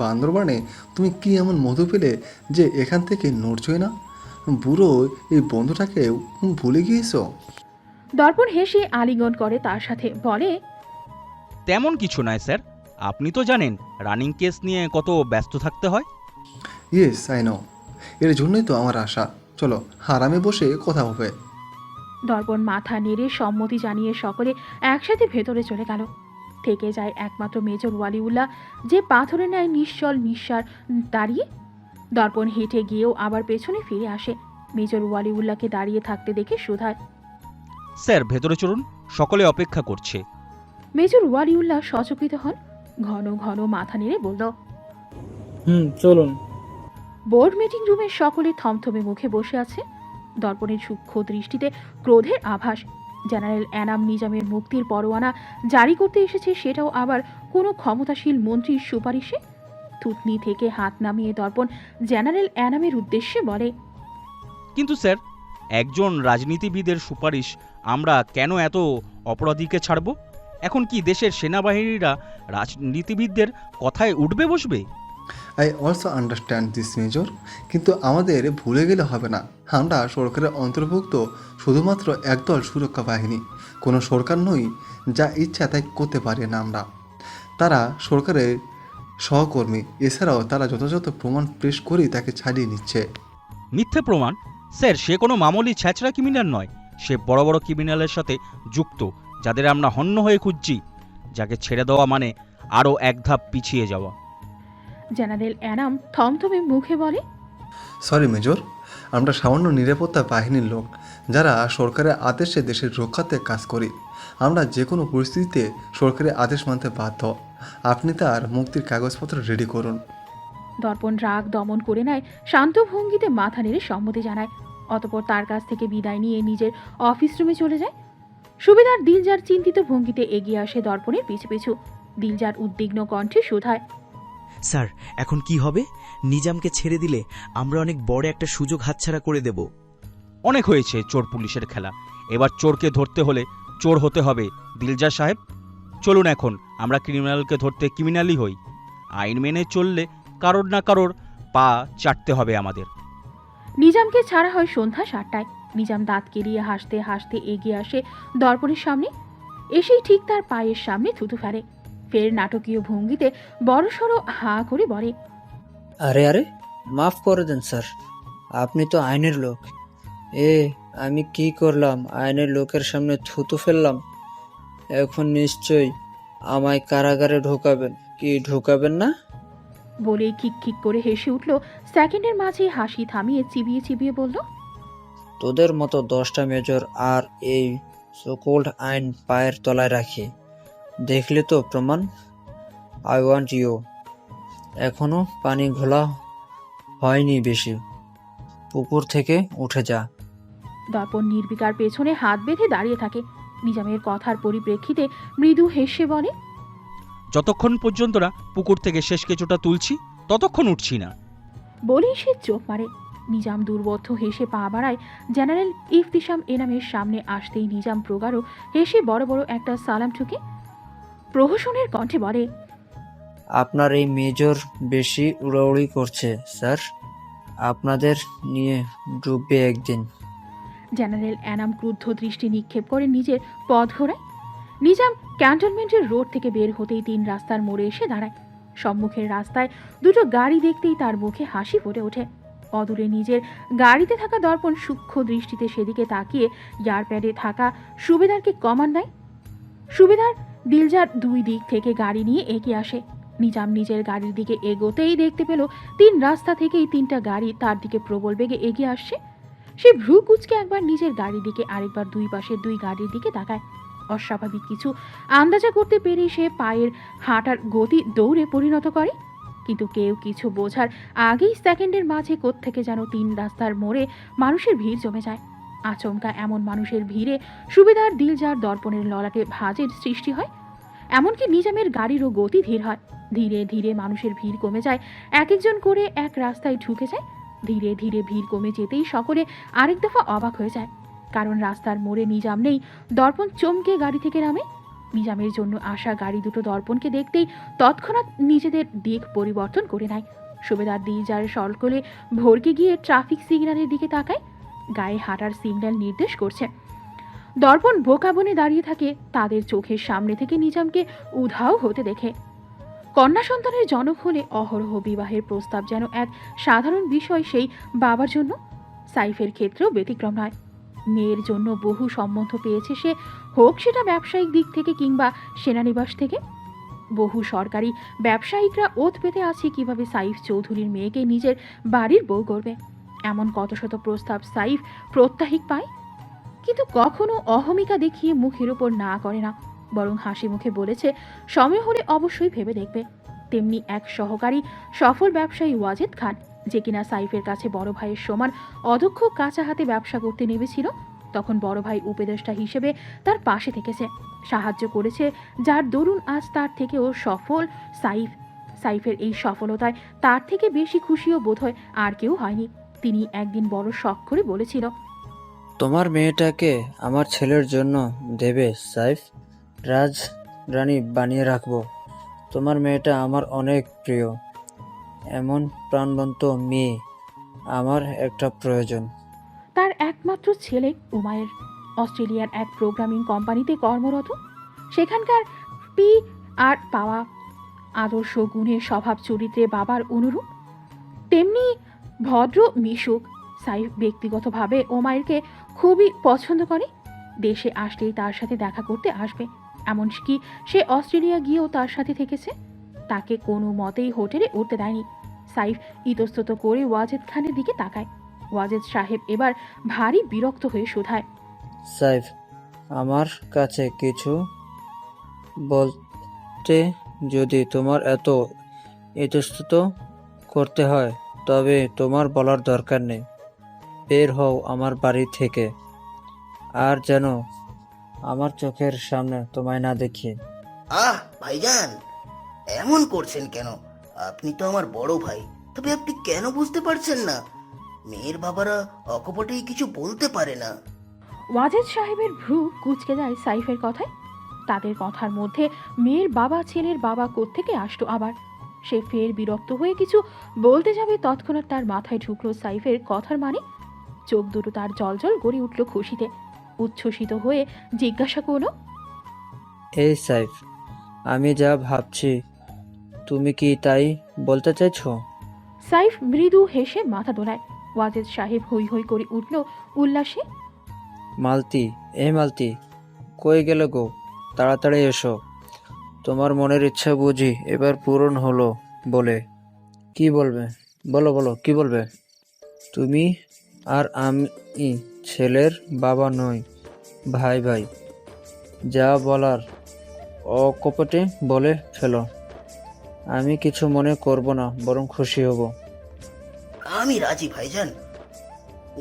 বান্দরবানে তুমি কি এমন মধু পেলে যে এখান থেকে নড়ছই না? বুড়ো এই বন্ধুটাকে ভুলে গিয়েছো? দর্পণ হেসে আলিঙ্গন করে তার সাথে বলে, তেমন কিছু নয় স্যার, আপনি তো জানেন রানিং কেস নিয়ে কত ব্যস্ত থাকতে হয়। ইয়েস আই নো, এর জন্যই তো আমার আশা। চলো আরামে বসে কথা হবে। দর্পণ মাথা নেড়ে সম্মতি জানিয়ে সকলে একসাথে ভেতরে চলে গেল। থেকে যায় একমাত্র মেজর ওয়ালিউল্লাহ, যে পাথরের ন্যায় নিশ্চল নিঃসার দাঁড়িয়ে। দর্পণ হেঁটে গিয়েও আবার পেছনে ফিরে আসে। মেজর ওয়ালিউল্লাহকে দাঁড়িয়ে থাকতে দেখে শুধায়, স্যার ভেতরে চলুন, সকলে অপেক্ষা করছে। মেজর ওয়ালিউল্লাহ সচকিত হন। ঘন ঘন মাথা নেড়ে বলল, চলুন। বোর্ড মিটিং রুমে সকলে থমথমে মুখে বসে আছে। দর্পণের সূক্ষ্ম দৃষ্টিতে ক্রোধের আভাস। জেনারেল এনাম নিজামের মুক্তির পরোয়ানা জারি করতে এসেছে, সেটাও আবার কোনো ক্ষমতাশীল মন্ত্রীর সুপারিশে। থুতনি থেকে হাত নামিয়ে দর্পণ জেনারেল এনামের উদ্দেশ্যে বলে, কিন্তু স্যার, একজন রাজনীতিবিদের সুপারিশ আমরা কেন এত অপরাধীকে ছাড়ব? এখন কি দেশের সেনাবাহিনীরা রাজনীতিবিদদের কথায় উঠবে বসবে? I also understand this major, কিন্তু আমাদের ভুলে গেলে হবে না, আমরা সরকারের অন্তর্ভুক্ত শুধুমাত্র একদল সুরক্ষা বাহিনী, কোনো সরকার নই যা ইচ্ছা তাই করতে পারি না আমরা। তারা সরকারের সহকর্মী, এছাড়াও তারা যথাযথ প্রমাণ পেশ করেই তাকে ছাড়িয়ে নিচ্ছে। মিথ্যে প্রমাণ? স্যার, সে কোনো মামুলি ছ্যাচড়া ক্রিমিনাল নয়। সে বড় বড় ক্রিমিনালের সাথে যুক্ত, যাদের আমরা হন্য হয়ে খুঁজছি। যাকে ছেড়ে দেওয়া মানে আরও এক ধাপ পিছিয়ে যাওয়া। জেনারেল অ্যানাম থমথমে মুখে বলে, সরি মেজর, আমরা সামান্য নিরাপত্তা বাহিনীর লোক যারা সরকারের আদেশে দেশের রক্ষাতে কাজ করি। আমরা যে কোনো পরিস্থিতিতে সরকারের আদেশ মানতে বাধ্য। আপনি তার মুক্তির কাগজপত্র রেডি করুন। দর্পণ রাগ দমন করে নেয়, শান্ত ভঙ্গিতে মাথা নেড়ে সম্মতি জানায়। অতঃপর তার কাছ থেকে বিদায় নিয়ে নিজের অফিস রুমে চলে যায়। সুবেদার দিলজার চিন্তিত ভঙ্গিতে এগিয়ে আসে দর্পণের পিছু পিছু। দিলজার উদ্বিগ্ন কণ্ঠে শুধায়, স্যার, এখন কি হবে? নিজামকে ছেড়ে দিলে আমরা অনেক বড় একটা সুযোগ হাতছাড়া করে দেব। অনেক হয়েছে চোর পুলিশের খেলা। এবার চোরকে ধরতে হলে চোর হতে হবে দিলজা সাহেব। চলুন এখন আমরা ক্রিমিনালকে ধরতে ক্রিমিনালই হই। আইন মেনে চললে কারোর না কারোর পা চাটতে হবে আমাদের। নিজামকে ছাড়া হয় সন্ধ্যা 7টায়। নিজাম দাঁত কেলিয়ে হাসতে হাসতে এগিয়ে আসে দর্পণের সামনে। এসেই ঠিক তার পায়ের সামনে থুতু ফেলে। ফের নাটকীয় ভঙ্গিতে বড়সড় হা করে বলে, আরে আরে, মাফ করে দেন স্যার, আপনি তো আইনের লোক। আমি কি করলাম? আইনের লোকের সামনে থুতু ফেললাম। এখন নিশ্চয়ই আমায় কারাগারে ঢোকাবেন। কি ঢোকাবেন না? বলেই খিক খিক করে হেসে উঠল। সেকেন্ডের মাঝেই হাসি থামিয়ে চিবিয়ে চিবিয়ে বলল, তোদের মতো 10টা মেজর আর এই সোকল্ড আইন পায়ের তলায় রাখি। দেখলে তো প্রমাণ। I want you. এখনো পানি ঘোলা হয়নি বেশি, পুকুর থেকে উঠে যা। দর্পণ নির্বিকার পেছনে হাত বেঁধে দাঁড়িয়ে থাকে। নিজামের কথার পরিপ্রেক্ষিতে মৃদু হেসে বলে, যতক্ষণ পর্যন্ত না পুকুর থেকে শেষ কেঁচোটা তুলছি ততক্ষণ উঠছি না। বলেই সে চোখ মারে। নিজাম দুর্বোধ্য হেসে পা বাড়ায়। জেনারেল ইফতিসাম এনামের সামনে আসতেই নিজাম প্রগাঢ় হেসে বড় বড় একটা সালাম ঠুকে প্রহসনের কণ্ঠে বলে, আপনার এই মেজর বেশি উড়াউড়ি করছে স্যার, আপনাদের নিয়ে ডুববে একদিন। জেনারেল অ্যানাম ক্রুদ্ধ দৃষ্টি নিক্ষেপ করে নিজের পথ ঘোরায়। নিজাম ক্যান্টনমেন্টের রোড থেকে বের হতেই 3 রাস্তার মোড়ে এসে দাঁড়ায়। সম্মুখের রাস্তায় দুটো গাড়ি দেখতেই তার মুখে হাসি ফুটে ওঠে। অদূরে নিজের গাড়িতে থাকা দর্পণ সূক্ষ্ম দৃষ্টিতে সেদিকে তাকিয়ে ইয়ারপ্যাডে থাকা সুবেদারকে কমান্ড দেয়। সুবেদার দিলজার 2 দিক থেকে গাড়ি নিয়ে এগিয়ে আসে। নিজাম নিজের গাড়ির দিকে এগোতেই দেখতে পেল 3 রাস্তা থেকেই 3টা গাড়ি তার দিকে প্রবল বেগে এগিয়ে আসছে। সে ভ্রু কুচকে একবার নিজের গাড়ির দিকে, আরেকবার 2 পাশের 2 গাড়ির দিকে তাকায়। অস্বাভাবিক কিছু আন্দাজা করতে পেরে সে পায়ের হাঁটার গতি দৌড়ে পরিণত করে। কিন্তু কেউ কিছু বোঝার আগেই সেকেন্ডের মাঝে কোত্থেকে যেন 3 রাস্তার মোড়ে মানুষের ভিড় জমে যায়। আচমকা এমন মানুষের ভিড়ে সুবেদার দিলজার দর্পণের ললাটে ভাঁজের সৃষ্টি হয়। এমনকি নিজামের গাড়িরও গতি ধীর হয়। ধীরে ধীরে মানুষের ভিড় কমে যায়। এক একজন করে এক রাস্তায় ঢুকে যায়। ধীরে ধীরে ভিড় কমে যেতেই সকলে আরেক দফা অবাক হয়ে যায়, কারণ রাস্তার মোড়ে নিজাম নেই। দর্পণ চমকে গাড়ি থেকে নামে। নিজামের জন্য আসা গাড়ি দুটো দর্পণকে দেখতেই তৎক্ষণাৎ নিজেদের দিক পরিবর্তন করে নেয়। সুবেদার দিলজার সকলে ভরকে গিয়ে ট্রাফিক সিগন্যালের দিকে তাকায়। গায়ে হাঁটার সিগন্যাল নির্দেশ করছে। দর্পণ বোকা বনে দাঁড়িয়ে থাকে তাদের চোখের সামনে থেকে নিজামকে উধাও হতে দেখে। কন্যা সন্তানের জনক হলে অহরহ বিবাহের প্রস্তাব যেন এক সাধারণ বিষয় সেই বাবার জন্য। সাইফের ক্ষেত্রেও ব্যতিক্রম নয়। মেয়ের জন্য বহু সম্বন্ধ পেয়েছে সে, হোক সেটা ব্যবসায়িক দিক থেকে কিংবা সেনানিবাস থেকে। বহু সরকারি ব্যবসায়িকরা ওত পেতে আছে কিভাবে সাইফ চৌধুরীর মেয়েকে নিজের বাড়ির বউ করবে। এমন কত শত প্রস্তাব সাইফ প্রত্যাহিক পায়, কিন্তু কখনো অহমিকা দেখিয়ে মুখের উপর না করে না, বরং হাসি মুখে বলেছে সময় হলে অবশ্যই ভেবে দেখবে। তেমনি এক সহকারী সফল ব্যবসায়ী ওয়াজেদ খান, যে কিনা সাইফের কাছে বড় ভাইয়ের সমান অদক্ষ কাঁচা হাতে ব্যবসা করতে নেমেছিল, তখন বড় ভাই উপদেষ্টা হিসেবে তার পাশে থেকেছে, সাহায্য করেছে, যার দরুন আজ তার থেকেও সফল সাইফ। সাইফের এই সফলতায় তার থেকে বেশি খুশিও বোধহয় আর কেউ হয়নি। তিনি একদিন বড় শখ করে বলেছিল, তোমার মেয়েটাকে আমার ছেলের জন্য দেবে সাইফ, রাজ রানী বানিয়ে রাখবো। তোমার মেয়েটা আমার অনেক প্রিয়। এমন প্রাণবন্ত মেয়ে আমার একটা প্রয়োজন। তার একমাত্র ছেলে উমায়ের অস্ট্রেলিয়ার এক প্রোগ্রামিং কোম্পানিতে কর্মরত। সেখানকার পি আর পাওয়া আদর্শ গুণের স্বভাব চরিত্রে বাবার অনুরূপ, তেমনি ভদ্র মিশুক। সাইফ ব্যক্তিগতভাবে ওমায়েরকে খুবই পছন্দ করে। দেশে আসলেই তার সাথে দেখা করতে আসবে, এমনকি সে অস্ট্রেলিয়া গিয়েও তার সাথে থেকেছে। তাকে কোনো মতেই হোটেলে উঠতে দেয়নি। সাইফ ইতস্তত করে ওয়াজেদ খানের দিকে তাকায়। ওয়াজেদ সাহেব এবার ভারী বিরক্ত হয়ে শোধায়, সাইফ, আমার কাছে কিছু বলতে যদি তোমার এত ইতস্তত করতে হয় তবে তোমার বলার দরকার নেই। বের হও আমার বাড়ি থেকে, আর যেন আমার চোখের সামনে তোমায় না দেখি। ভাইজান, এমন করছেন কেন? আপনি তো আমার বড় ভাই, তবে আপনি কেন বুঝতে পারছেন না? মেয়ের বাবারা অকপটেই কিছু বলতে পারে না। ওয়াজেদ সাহেবের ভ্রু কুঁচকে যায় সাইফের কথায়। তাদের কথার মধ্যে মেয়ের বাবা ছেলের বাবা কোত্থেকে আসতো আবার? সে ফের বিরক্ত হয়ে কিছু বলতে যাবে, তৎক্ষণাৎ তার মাথায় ঢুকলো সাইফের কথার মানে। চোখ দুটো তার জলজল গড়ে উঠল খুশিতে। উচ্ছ্বসিত হয়ে জিজ্ঞাসা করলো, এই সাইফ, আমি যা ভাবছি তুমি কি তাই বলতে চাইছো? সাইফ মৃদু হেসে মাথা দোলায়। ওয়াজেদ সাহেব হৈ হৈ করে উঠল উল্লাসে। মালতী, এই মালতী, কই গেলে গো? তাড়াতাড়ি এসো। তোমার মনের ইচ্ছা বুঝি এবার পূরণ হলো বলে। কি বলবে? বলো বলো, কি বলবে? তুমি আর আমি ছেলের বাবা নই, ভাই ভাই। যা বলার অকপটে বলে ফেলো। আমি কিছু মনে করব না, বরং খুশি হব। আমি রাজি ভাইজান।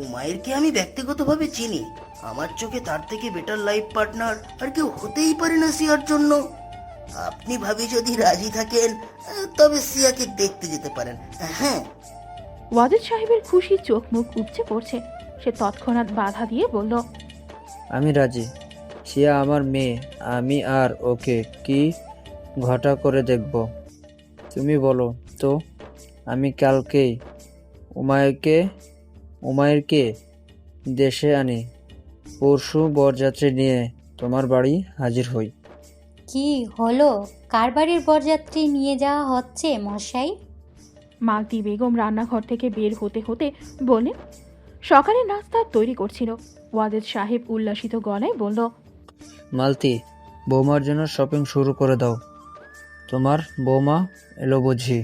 উমায়েরকে আমি ব্যক্তিগতভাবে চিনি। আমার চোখে তার থেকে বেটার লাইফ পার্টনার আর কেউ হতেই পারে না সিয়ার জন্য। আপনি ভাবি যদি রাজি থাকেন তবে সিয়াকে দেখতে যেতে পারেন। হ্যাঁ। ওয়াজেদ সাহেবের খুশি চোখ মুখ উপচে পড়ছে। সে তৎক্ষণাৎ বাধা দিয়ে বলল, আমি রাজি। সিয়া আমার মেয়ে, আমি আর ওকে কি ঘটা করে দেখব? তুমি বলো তো, আমি কালকেই উমায়েরকে দেশে আনি, পরশু বরযাত্রী নিয়ে তোমার বাড়ি হাজির হই। কি হলো? কার বাড়ির বরযাত্রী নিয়ে যাওয়া হচ্ছে মশাই? মালতী বেগম রান্নাঘর থেকে বের হতে হতে বললেন, সকালে নাস্তা তৈরি করছিল। ওয়াজেদ সাহেব উল্লাসিত গলায় বলল, মালতী, বৌমার জন্য শপিং শুরু করে দাও। তোমার বৌমা এলো বুঝি?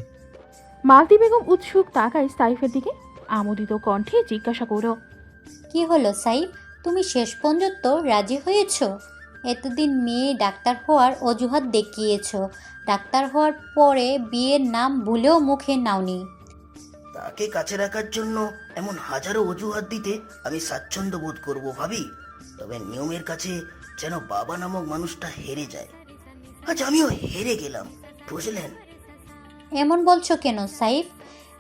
মালতী বেগম উৎসুক তাকায় সাইফের দিকে। আমোদিত কণ্ঠে জিজ্ঞাসা করো, কি হলো সাইফ, তুমি শেষ পর্যন্ত রাজি হয়েছো? এতদিন মেয়ে ডাক্তার হওয়ার অজুহাত দেখিয়েছো, ডাক্তার হওয়ার পরে বিয়ের নাম ভুলেও মুখে নাওনি। তাকে কাছে রাখার জন্য এমন হাজারো অজুহাত দিতে আমি স্বাচ্ছন্দ্য বোধ করব ভাবি। তবে নিয়মের কাছে যেন বাবা নামক মানুষটা হেরে যায়। আজ আমিও হেরে গেলাম, বুঝলেন? এমন বলছো কেন সাইফ?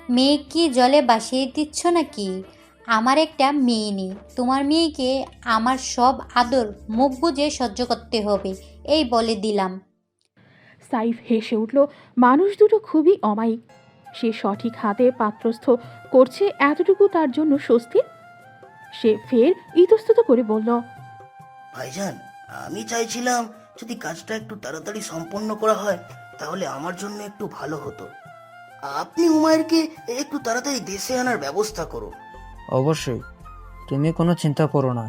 মেয়ে কি জলে ভাসিয়ে দিচ্ছ নাকি? আমার একটা মেয়ে নেই, তোমার মেয়েকে আমার সব আদর মুখ বুজে সহ্য করতে হবে, এই বলে দিলাম। সাইফ হেসে উঠল। মানুষ দুটো খুবই অমায়িক। সে সঠিক হাতে পাত্রস্থ করছে, এতটুকু তার জন্য স্বস্তির। সে ফের ইতস্তত করে বলল, ভাইজান, আমি চাইছিলাম যদি কাজটা একটু তাড়াতাড়ি সম্পন্ন করা হয় তাহলে আমার জন্য একটু ভালো হতো। আপনি উমায়েরকে একটু তাড়াতাড়ি দেশে আনার ব্যবস্থা করুন। অবশ্যই, তুমি কোনো চিন্তা করো না।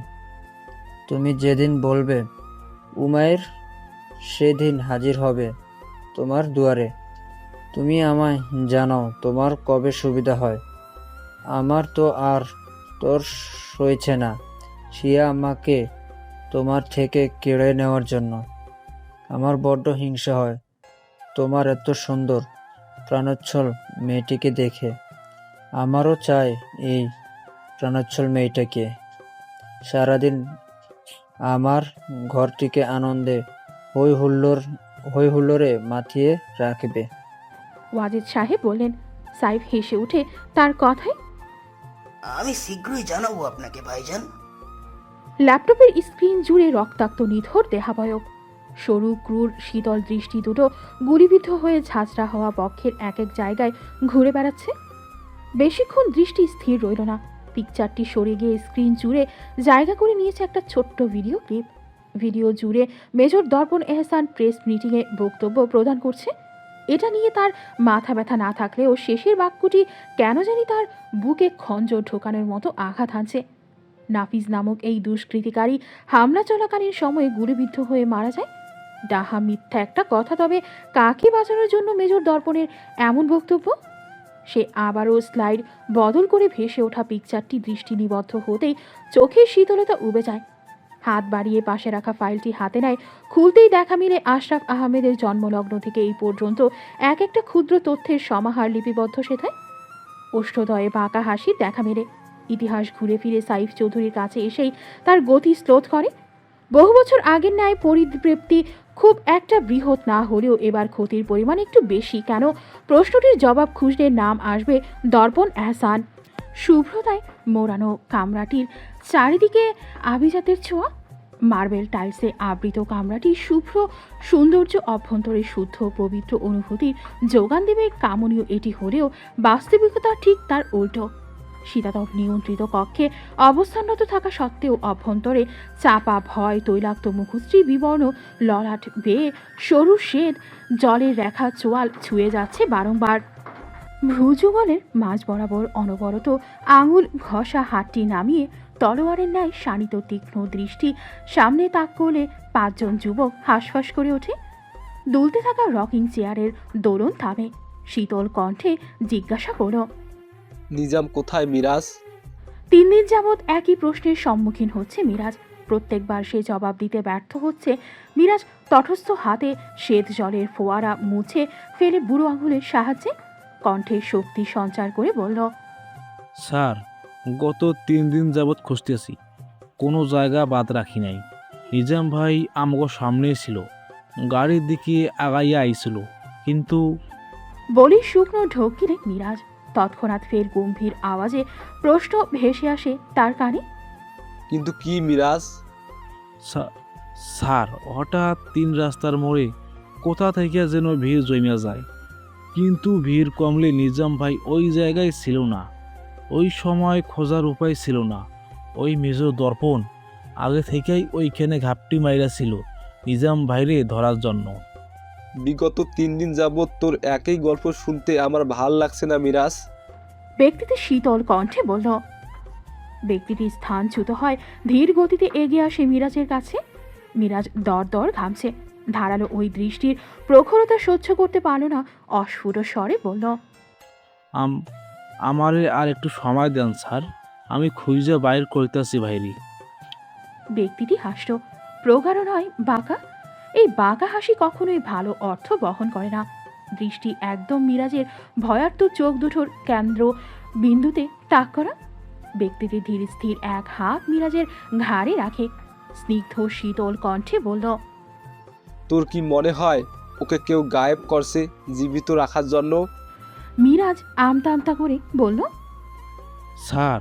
তুমি যেদিন বলবে উমায়ের সেদিন হাজির হবে তোমার দুয়ারে। তুমি আমায় জানাও তোমার কবে সুবিধা হয়। আমার তো আর তোর সইছে না সিয়া আমাকে তোমার থেকে কেড়ে নেওয়ার জন্য। আমার বড্ড হিংসা হয় তোমার এত সুন্দর প্রাণোচ্ছল মেয়েটিকে দেখে। আমারও চাই এই প্রাণোচ্ছল মেয়েটাকে সারাদিন আমার ঘরটিকে আনন্দে হই হুল্লোড়ে মাতিয়ে রাখবে। ওয়াজেদ সাহেব বললেন। সাইফ হেসে উঠে তার কথায় আমি শীঘ্রই জানাবো আপনাকে ভাইজান। ল্যাপটপের স্ক্রিন জুড়ে রক্তাক্ত নিথর দেহাবয়ব। সরু ক্রূর শীতল দৃষ্টি দুটো গুলিবিদ্ধ হয়ে ঝাঁঝরা হওয়া বক্ষের এক এক জায়গায় ঘুরে বেড়াচ্ছে। বেশিক্ষণ দৃষ্টি স্থির রইল না। পিকচারটি সরে গিয়ে স্ক্রিন জুড়ে জায়গা করে নিয়েছে একটা ছোট্ট ভিডিও ক্লিপ। ভিডিও জুড়ে মেজর দর্পণ এহসান প্রেস মিটিংয়ে বক্তব্য প্রদান করছে। এটা নিয়ে তার মাথা ব্যথা না থাকলেও শেষের বাক্যটি কেন জানি তার বুকে খঞ্জর ঢোকানোর মতো আঘাত হানছে। নাফিজ নামক এই দুষ্কৃতিকারী হামলা চলাকালীন সময়ে গুলিবিদ্ধ হয়ে মারা যায়। ডাহা মিথ্যা একটা কথা, তবে কাকে বাঁচানোর জন্য মেজর দর্পণের এমন বক্তব্য? সে আবারও স্লাইড বদল করে ভেসে ওঠা পিকচারটি দৃষ্টি নিবদ্ধ হতেই চোখের শীতলতা উবে যায়। হাত বাড়িয়ে পাশে রাখা ফাইলটি হাতে নেয়। খুলতেই দেখা মিলে আশরাফ আহমেদের জন্মলগ্ন থেকে এই পর্যন্ত এক একটা ক্ষুদ্র তথ্যের সমাহার লিপিবদ্ধ সেথায়। ওষ্ঠদয়ে বাঁকা হাসির দেখা মেলে। ইতিহাস ঘুরে ফিরে সাইফ চৌধুরীর কাছে এসেই তার গতি স্লোথ করে। বহু বছর আগের ন্যায় পরিতৃপ্তি খুব একটা বৃহৎ না হলেও এবার ক্ষতির পরিমাণ একটু বেশি। কেন? প্রশ্নটির জবাব খুঁজলে নাম আসবে দর্পণ এহসান। শুভ্রতায় মোড়ানো কামরাটির চারিদিকে আভিজাতের ছোঁয়া। মার্বেল টাইলসে আবৃত কামরাটি শুভ্র সৌন্দর্য অভ্যন্তরে শুদ্ধ পবিত্র অনুভূতির যোগান দেবে কামনীয় এটি হলেও বাস্তবিকতা ঠিক তার উল্টো। শীতাতপ নিয়ন্ত্রিত কক্ষে অবস্থানরত থাকা সত্ত্বেও অভ্যন্তরে চাপা ভয়, তৈলাক্ত মুখশ্রী, বিবর্ণ ললাট বেয়ে সরু শ্বেত জলের রেখা চোয়াল ছুঁয়ে যাচ্ছে বারংবার। ভ্রুযুগলের মাঝ বরাবর অনবরত আঙুল ঘষা হাতটি নামিয়ে তলোয়ারের ন্যায় শানিত তীক্ষ্ণ দৃষ্টি সামনে তাক করলে 5 জন যুবক হাঁসফাঁস করে ওঠে। দুলতে থাকা রকিং চেয়ারের দোলন থামে। শীতল কণ্ঠে জিজ্ঞাসা করল, নিজাম কোথায় মিরাজ? 3 দিন যাবৎ একই প্রশ্নের সম্মুখীন হচ্ছে মিরাজ। প্রত্যেকবার সে জবাব দিতে ব্যর্থ হচ্ছে। মিরাজ তটস্থ হাতে শ্বেত জলের ফোয়ারা মুছে ফেলে বুড়ো আঙুলের সাহায্যে কণ্ঠে শক্তি সঞ্চার করে বলল, স্যার, গত 3 দিন যাবৎ খুঁজতেছি, কোনো জায়গা বাদ রাখি নাই। নিজাম ভাই আমগো সামনে ছিল, গাড়ির দিকে আগাইয়া আইছিল, কিন্তু বলি শুকনো ঢোক গিলে মিরাজ। তৎক্ষণাৎ ফের গম্ভীর আওয়াজে প্রশ্ন ভেসে আসে তার কানে, কিন্তু কি মিরাজ? স্যার, হঠাৎ 3 রাস্তার মোড়ে কোথা থেকে যেন ভিড় জমিয়া যায়, কিন্তু ভিড় কমলে নিজাম ভাই ওই জায়গায় ছিল না। ওই সময় খোঁজার উপায় ছিল না। ওই মেজর দর্পণ আগে থেকেই ওইখানে ঘাপটি মাইরা ছিল নিজাম ভাইরে ধরার জন্য। বিগত 3 দিন যাবৎ তোর একই গল্প শুনতে আমার ভাল লাগছে না মিরাজ। ব্যক্তিটি শীতল কণ্ঠে বলল। ব্যক্তিটি স্থানচ্যুত হয়, ধীর গতিতে এগিয়ে আসে মিরাজের কাছে। মিরাজ দর দর ঘামছে। ধারালো ওই দৃষ্টির প্রখরতা সহ্য করতে পারল না, অস্ফুট স্বরে বলল, আমারে আর একটু সময় দেন স্যার, আমি খুঁজে বাইর করিতেছি ভাইরি। ব্যক্তিটি হাসল, প্রগাঢ় নয়, বাঁকা। এই বাঁকা হাসি কখনোই ভালো অর্থ বহন করে না। দৃষ্টি একদম মিরাজের ভয়ার্ত চোখ দুটোর কেন্দ্র বিন্দুতে তাক করা। ব্যক্তিটি ধীর স্থির এক হাত মিরাজের ঘাড়ে রাখে। স্নিগ্ধ শীতল কণ্ঠে বলল, তোর কি মনে হয় ওকে কেউ গায়েব করছে জীবিত রাখার জন্য? মিরাজ আমতা আমতা করে বলল, স্যার,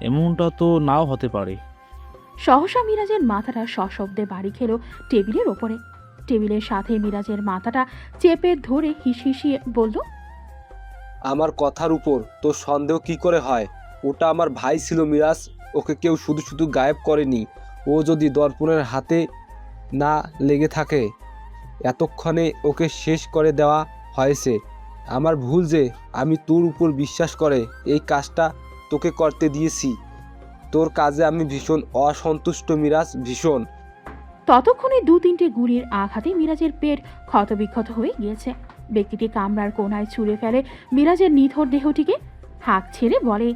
এমনটা তো নাও হতে পারে। সহসা মিরাজের মাথাটা সশব্দে বাড়ি খেল টেবিলের ওপরে। টেবিলের সাথে মিরাজের মাথাটা চেপে ধরে হিসহিসিয়ে বলল, আমার কথার উপর তোর সন্দেহ কি করে হয়? ওটা আমার ভাই ছিল মিরাজ, ওকে কেউ শুধু শুধু গায়েব করেনি। ও যদি দর্পণের হাতে না লেগে থাকে এতক্ষণে ওকে শেষ করে দেওয়া হয়েছে। আমার ভুল যে আমি তোর উপর বিশ্বাস করে এই কাজটা তোকে করতে দিয়েছি। তোর কাজে আমি ভীষণ অসন্তুষ্ট মিরাজ, ভীষণ। ততক্ষণে 2-3টে গুলির আঘাতে মিরাজের পেট ক্ষতবিক্ষত হয়ে গিয়েছে। ব্যক্তিটি কামরার কোণায় ছুঁড়ে ফেলে মিরাজের নিথর দেহটিকে। হাঁক ছেড়ে বলে,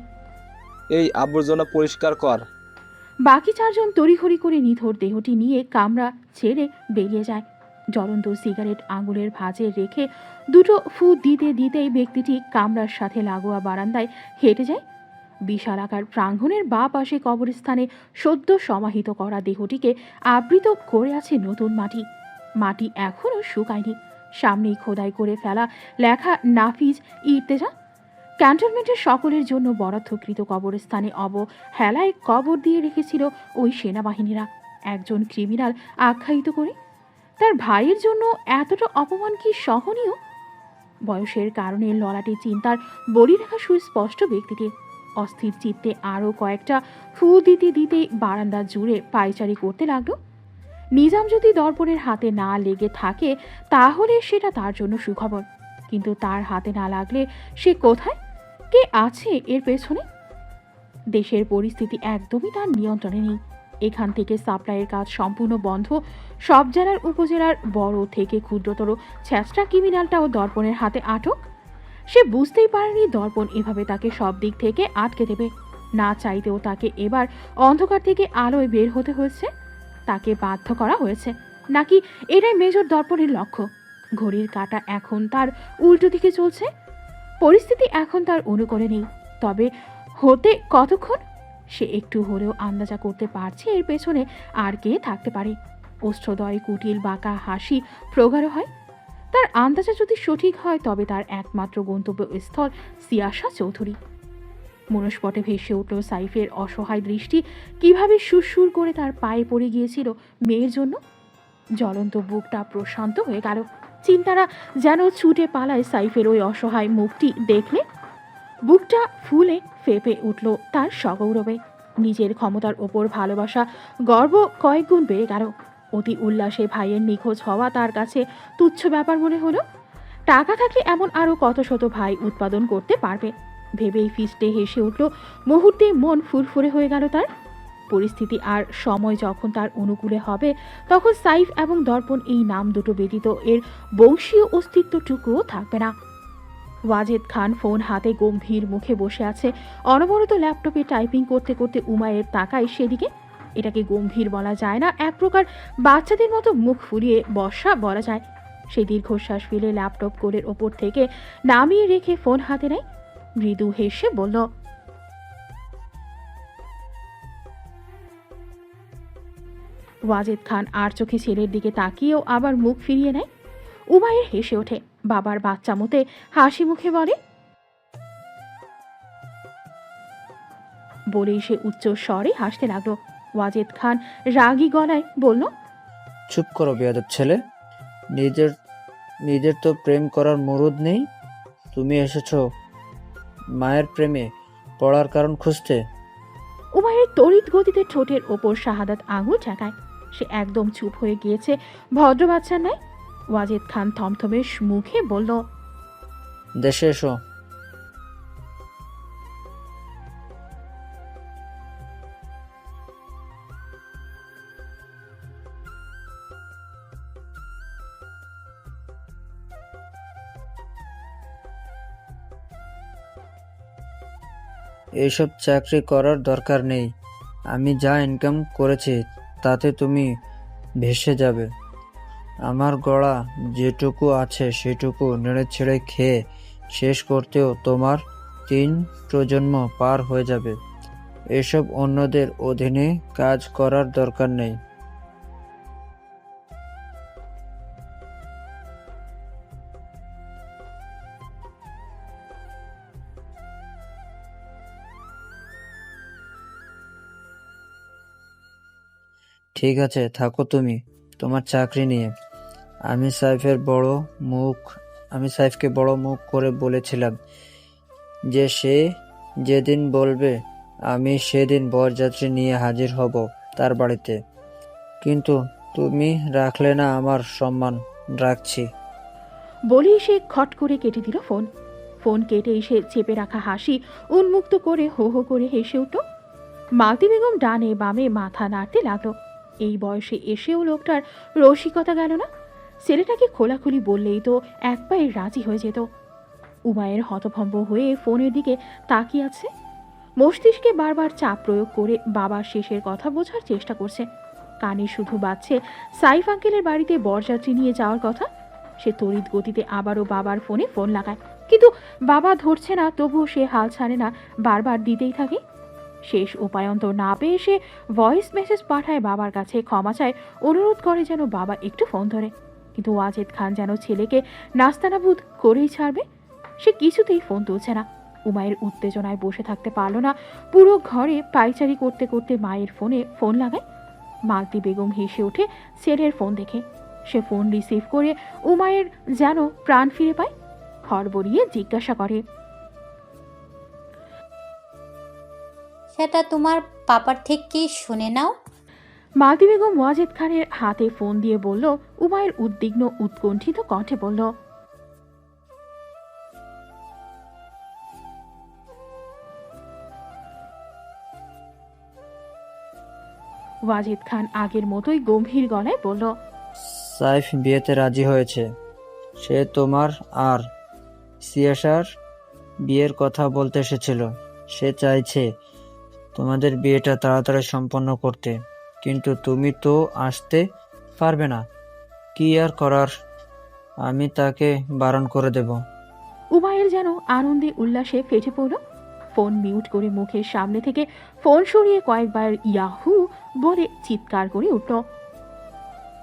এই আবর্জনা পরিষ্কার কর। বাকি 4 জন তড়িঘড়ি করে নিথর দেহটি নিয়ে কামরা ছেড়ে বেরিয়ে যায়। জ্বলন্ত সিগারেট আঙুলের ভাঁজে রেখে 2টো ফু দিতে দিতেই ব্যক্তিটি কামরার সাথে লাগোয়া বারান্দায় হেঁটে যায়। বিশাল আকার প্রাঙ্গণের বাঁ পাশে কবরস্থানে সদ্য সমাহিত করা দেহটিকে আবৃত করে আছে নতুন মাটি। মাটি এখনও শুকায়নি। সামনেই খোদাই করে ফেলা লেখা নাফিজ ইর্তেজা। ক্যান্টনমেন্টের সকলের জন্য বরাদ্দকৃত কবরস্থানে অবহেলায় কবর দিয়ে রেখেছিল ওই সেনাবাহিনীরা, একজন ক্রিমিনাল আখ্যায়িত করে। তার ভাইয়ের জন্য এতটা অপমান কি সহনীয়? বয়সের কারণে ললাটে চিন্তার বলিরেখা সুস্পষ্ট ব্যক্তিটি অস্থির চিত্তে আরও কয়েকটা ফু দিতে দিতে বারান্দা জুড়ে পায়চারি করতে লাগলো। নিজাম যদি দর্পণের হাতে না লেগে থাকে তাহলে সেটা তার জন্য সুখবর, কিন্তু তার হাতে না লাগলে সে কোথায়, কে আছে এর পেছনে? দেশের পরিস্থিতি একদমই তার নিয়ন্ত্রণে নেই। এখান থেকে সাপ্লাইয়ের কাজ সম্পূর্ণ বন্ধ। সব জেলার উপজেলার বড় থেকে ক্ষুদ্রতর ছ্যাঁচড়া ক্রিমিনালটাও দর্পণের হাতে আটক। সে বুঝতেই পারেনি দর্পণ এভাবে তাকে সব দিক থেকে আটকে দেবে। না চাইতেও তাকে এবার অন্ধকার থেকে আলোয় বের হতে হয়েছে। তাকে বাধ্য করা হয়েছে, নাকি এটাই মেজর দর্পণের লক্ষ্য? ঘড়ির কাঁটা এখন তার উল্টো দিকে চলছে। পরিস্থিতি এখন তার অনুকূলে নেই, তবে হতে কতক্ষণ? সে একটু হলেও আন্দাজা করতে পারছে এর পেছনে আর কে থাকতে পারে। ওষ্ঠদয় কুটিল বাঁকা হাসি প্রগাঢ় হয়। তার আন্দাজা যদি সঠিক হয় তবে তার একমাত্র গন্তব্যস্থল সিয়াসা চৌধুরী। মনস্পটে ভেসে উঠল সাইফের অসহায় দৃষ্টি, কিভাবে সুরসুর করে তার পায়ে পড়ে গিয়েছিল মেয়ের জন্য। জ্বলন্ত বুকটা প্রশান্ত হয়ে গেল। চিন্তারা যেন ছুটে পালায় সাইফের ওই অসহায় মুখটি দেখলে। বুকটা ফুলে ফেপে উঠল তার সগৌরবে। নিজের ক্ষমতার ওপর ভালোবাসা গর্ব কয়েক গুণ বেড়ে গেল। অতি উল্লাসে ভাইয়ের নিখোঁজ হওয়া তার কাছে তুচ্ছ ব্যাপার মনে হলো। টাকা থাকলে এমন আরও কত শত ভাই উৎপাদন করতে পারবে ভেবেই ফিস্টে হেসে উঠল। মুহূর্তে মন ফুরফুরে হয়ে গেল তার। পরিস্থিতি আর সময় যখন তার অনুকূলে হবে তখন সাইফ এবং দর্পণ এই নাম দুটো ব্যতীত এর বংশীয় অস্তিত্বটুকুও থাকবে না। ওয়াজেদ খান ফোন হাতে গম্ভীর মুখে বসে আছে। অনবরত ল্যাপটপে টাইপিং করতে করতে উমায়ের তাকায় সেদিকে। এটাকে গম্ভীর বলা যায় না, এক প্রকার বাচ্চাদের মতো মুখ ফুরিয়ে বসা বলা যায়। সে দীর্ঘশ্বাস ফেলে ল্যাপটপ কোলের ওপর থেকে নামিয়ে রেখে ফোন হাতে নেয়। মৃদু হেসে বলল, ওয়াজেদ খান আর চোখে ছেলের দিকে তাকিয়েও আবার মুখ ফিরিয়ে নেয়। উমায়ের হেসে ওঠে, বাবার বাচ্চা মতে হাসি মুখে বলে, বলেই সে উচ্চ স্বরে হাসতে লাগলো। ওয়াজেদ খান রাগী গলায় বলল, চুপ করো বেয়াদব ছেলে, নিজের তো প্রেম করার মুরুদ নেই। তুমি এসেছো মায়ের প্রেমে পড়ার কারণ খুঁজতে। উমায়ের তড়িৎ গতিতে ঠোঁটের ওপর শাহাদাত আঙুল ঠেকায়। সে একদম চুপ হয়ে গিয়েছে, ভদ্র বাচ্চার ন্যায়। ওয়াজেদ খান থমথমে মুখে বলল, দেশে এসো। এইসব চাকরি করার দরকার নেই। আমি যা ইনকাম করেছি তাতে তুমি ভেসে যাবে। আমার গড়া যেটুকু আছে সেটুকু নেড়ে ছেড়ে খেয়ে শেষ করতেও তোমার 3 প্রজন্ম পার হয়ে যাবে। এসব অন্যদের অধীনে কাজ করার দরকার নেই। ঠিক আছে, থাকো তুমি তোমার চাকরি নিয়ে। আমি সাইফকে বড় মুখ করে বলেছিলাম যে সে যেদিন বলবে আমি সেদিন বরযাত্রী নিয়ে হাজির হব তার বাড়িতে। কিন্তু তুমি রাখলে না আমার সম্মান। রাখছি। বলেই সে খট করে কেটে দিল ফোন। ফোন কেটে এসে চেপে রাখা হাসি উন্মুক্ত করে হো হো করে হেসে উঠল। মালতী বেগম ডানে বামে মাথা নাড়তে লাগলো। এই বয়সে এসেও লোকটার রসিকতা গেল না। ছেলেটাকে খোলাখুলি বললেই তো এক পায়ে রাজি হয়ে যেত। উমায়ের হতভম্ব হয়ে ফোনের দিকে তাকিয়ে আছে। মস্তিষ্কে বারবার চাপ প্রয়োগ করে বাবার শেষের কথা বোঝার চেষ্টা করছে। কানে শুধু বাজছে সাইফ আঙ্কেলের বাড়িতে বরযাত্রী নিয়ে যাওয়ার কথা। সে তড়িৎ গতিতে আবারও বাবার ফোনে ফোন লাগায়, কিন্তু বাবা ধরছে না। তবুও সে হাল ছাড়ে না, বারবার দিতেই থাকে। শেষ উপায়ন্তর না পেয়ে সে ভয়েস মেসেজ পাঠায় বাবার কাছে, ক্ষমা চায়, অনুরোধ করে যেন বাবা একটু ফোন ধরে। কিন্তু ওয়াজেদ খান যেন ছেলেকে নাস্তানাবুদ করেই ছাড়বে। সে কিছুতেই ফোন তুলছে না। উমায়ের উত্তেজনায় বসে থাকতে পারল না। পুরো ঘরে পায়চারি করতে করতে মায়ের ফোনে ফোন লাগায়। মালতী বেগম হেসে ওঠে ছেলের ফোন দেখে। সে ফোন রিসিভ করে উমায়ের যেন প্রাণ ফিরে পায়। হড়বড়িয়ে জিজ্ঞাসা করে, সেটা তোমার পাপার থেকে শুনে নাও। মালতী বেগম ওয়াজেদ খানের হাতে ফোন দিয়ে বলল। উমায়ের উদ্বিগ্ন উৎকণ্ঠিত কণ্ঠে বলল, ওয়াজেদ খান আগের মতোই গম্ভীর গলায় বলল, সাইফ বিয়েতে রাজি হয়েছে। সে তোমার আর সিয়াসার বিয়ের কথা বলতে এসেছিল। সে চাইছে তোমাদের বিয়েটা তাড়াতাড়ি সম্পন্ন করতে, কিন্তু তুমি তো আসতে পারবে না। কি আর করার, আমি তাকে বারণ করে দেব। উমায়ের যেন আনন্দে উল্লাসে ফেটে পড়ল। ফোন মিউট করে মুখের সামনে থেকে ফোন সরিয়ে কয়েকবার ইয়াহু বলে চিৎকার করে উঠল।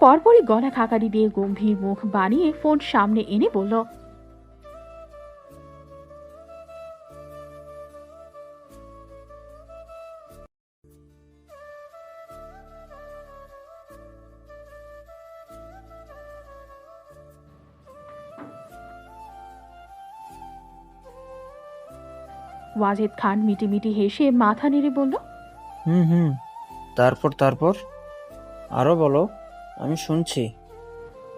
পরপরই গলা খাকারি দিয়ে গম্ভীর মুখ বানিয়ে ফোন সামনে এনে বলল, ওয়াজেদ খান মিটিমিটি হেসে মাথা নেড়ে বলল, হুম, তারপর তারপর আরো বলো, আমি শুনছি।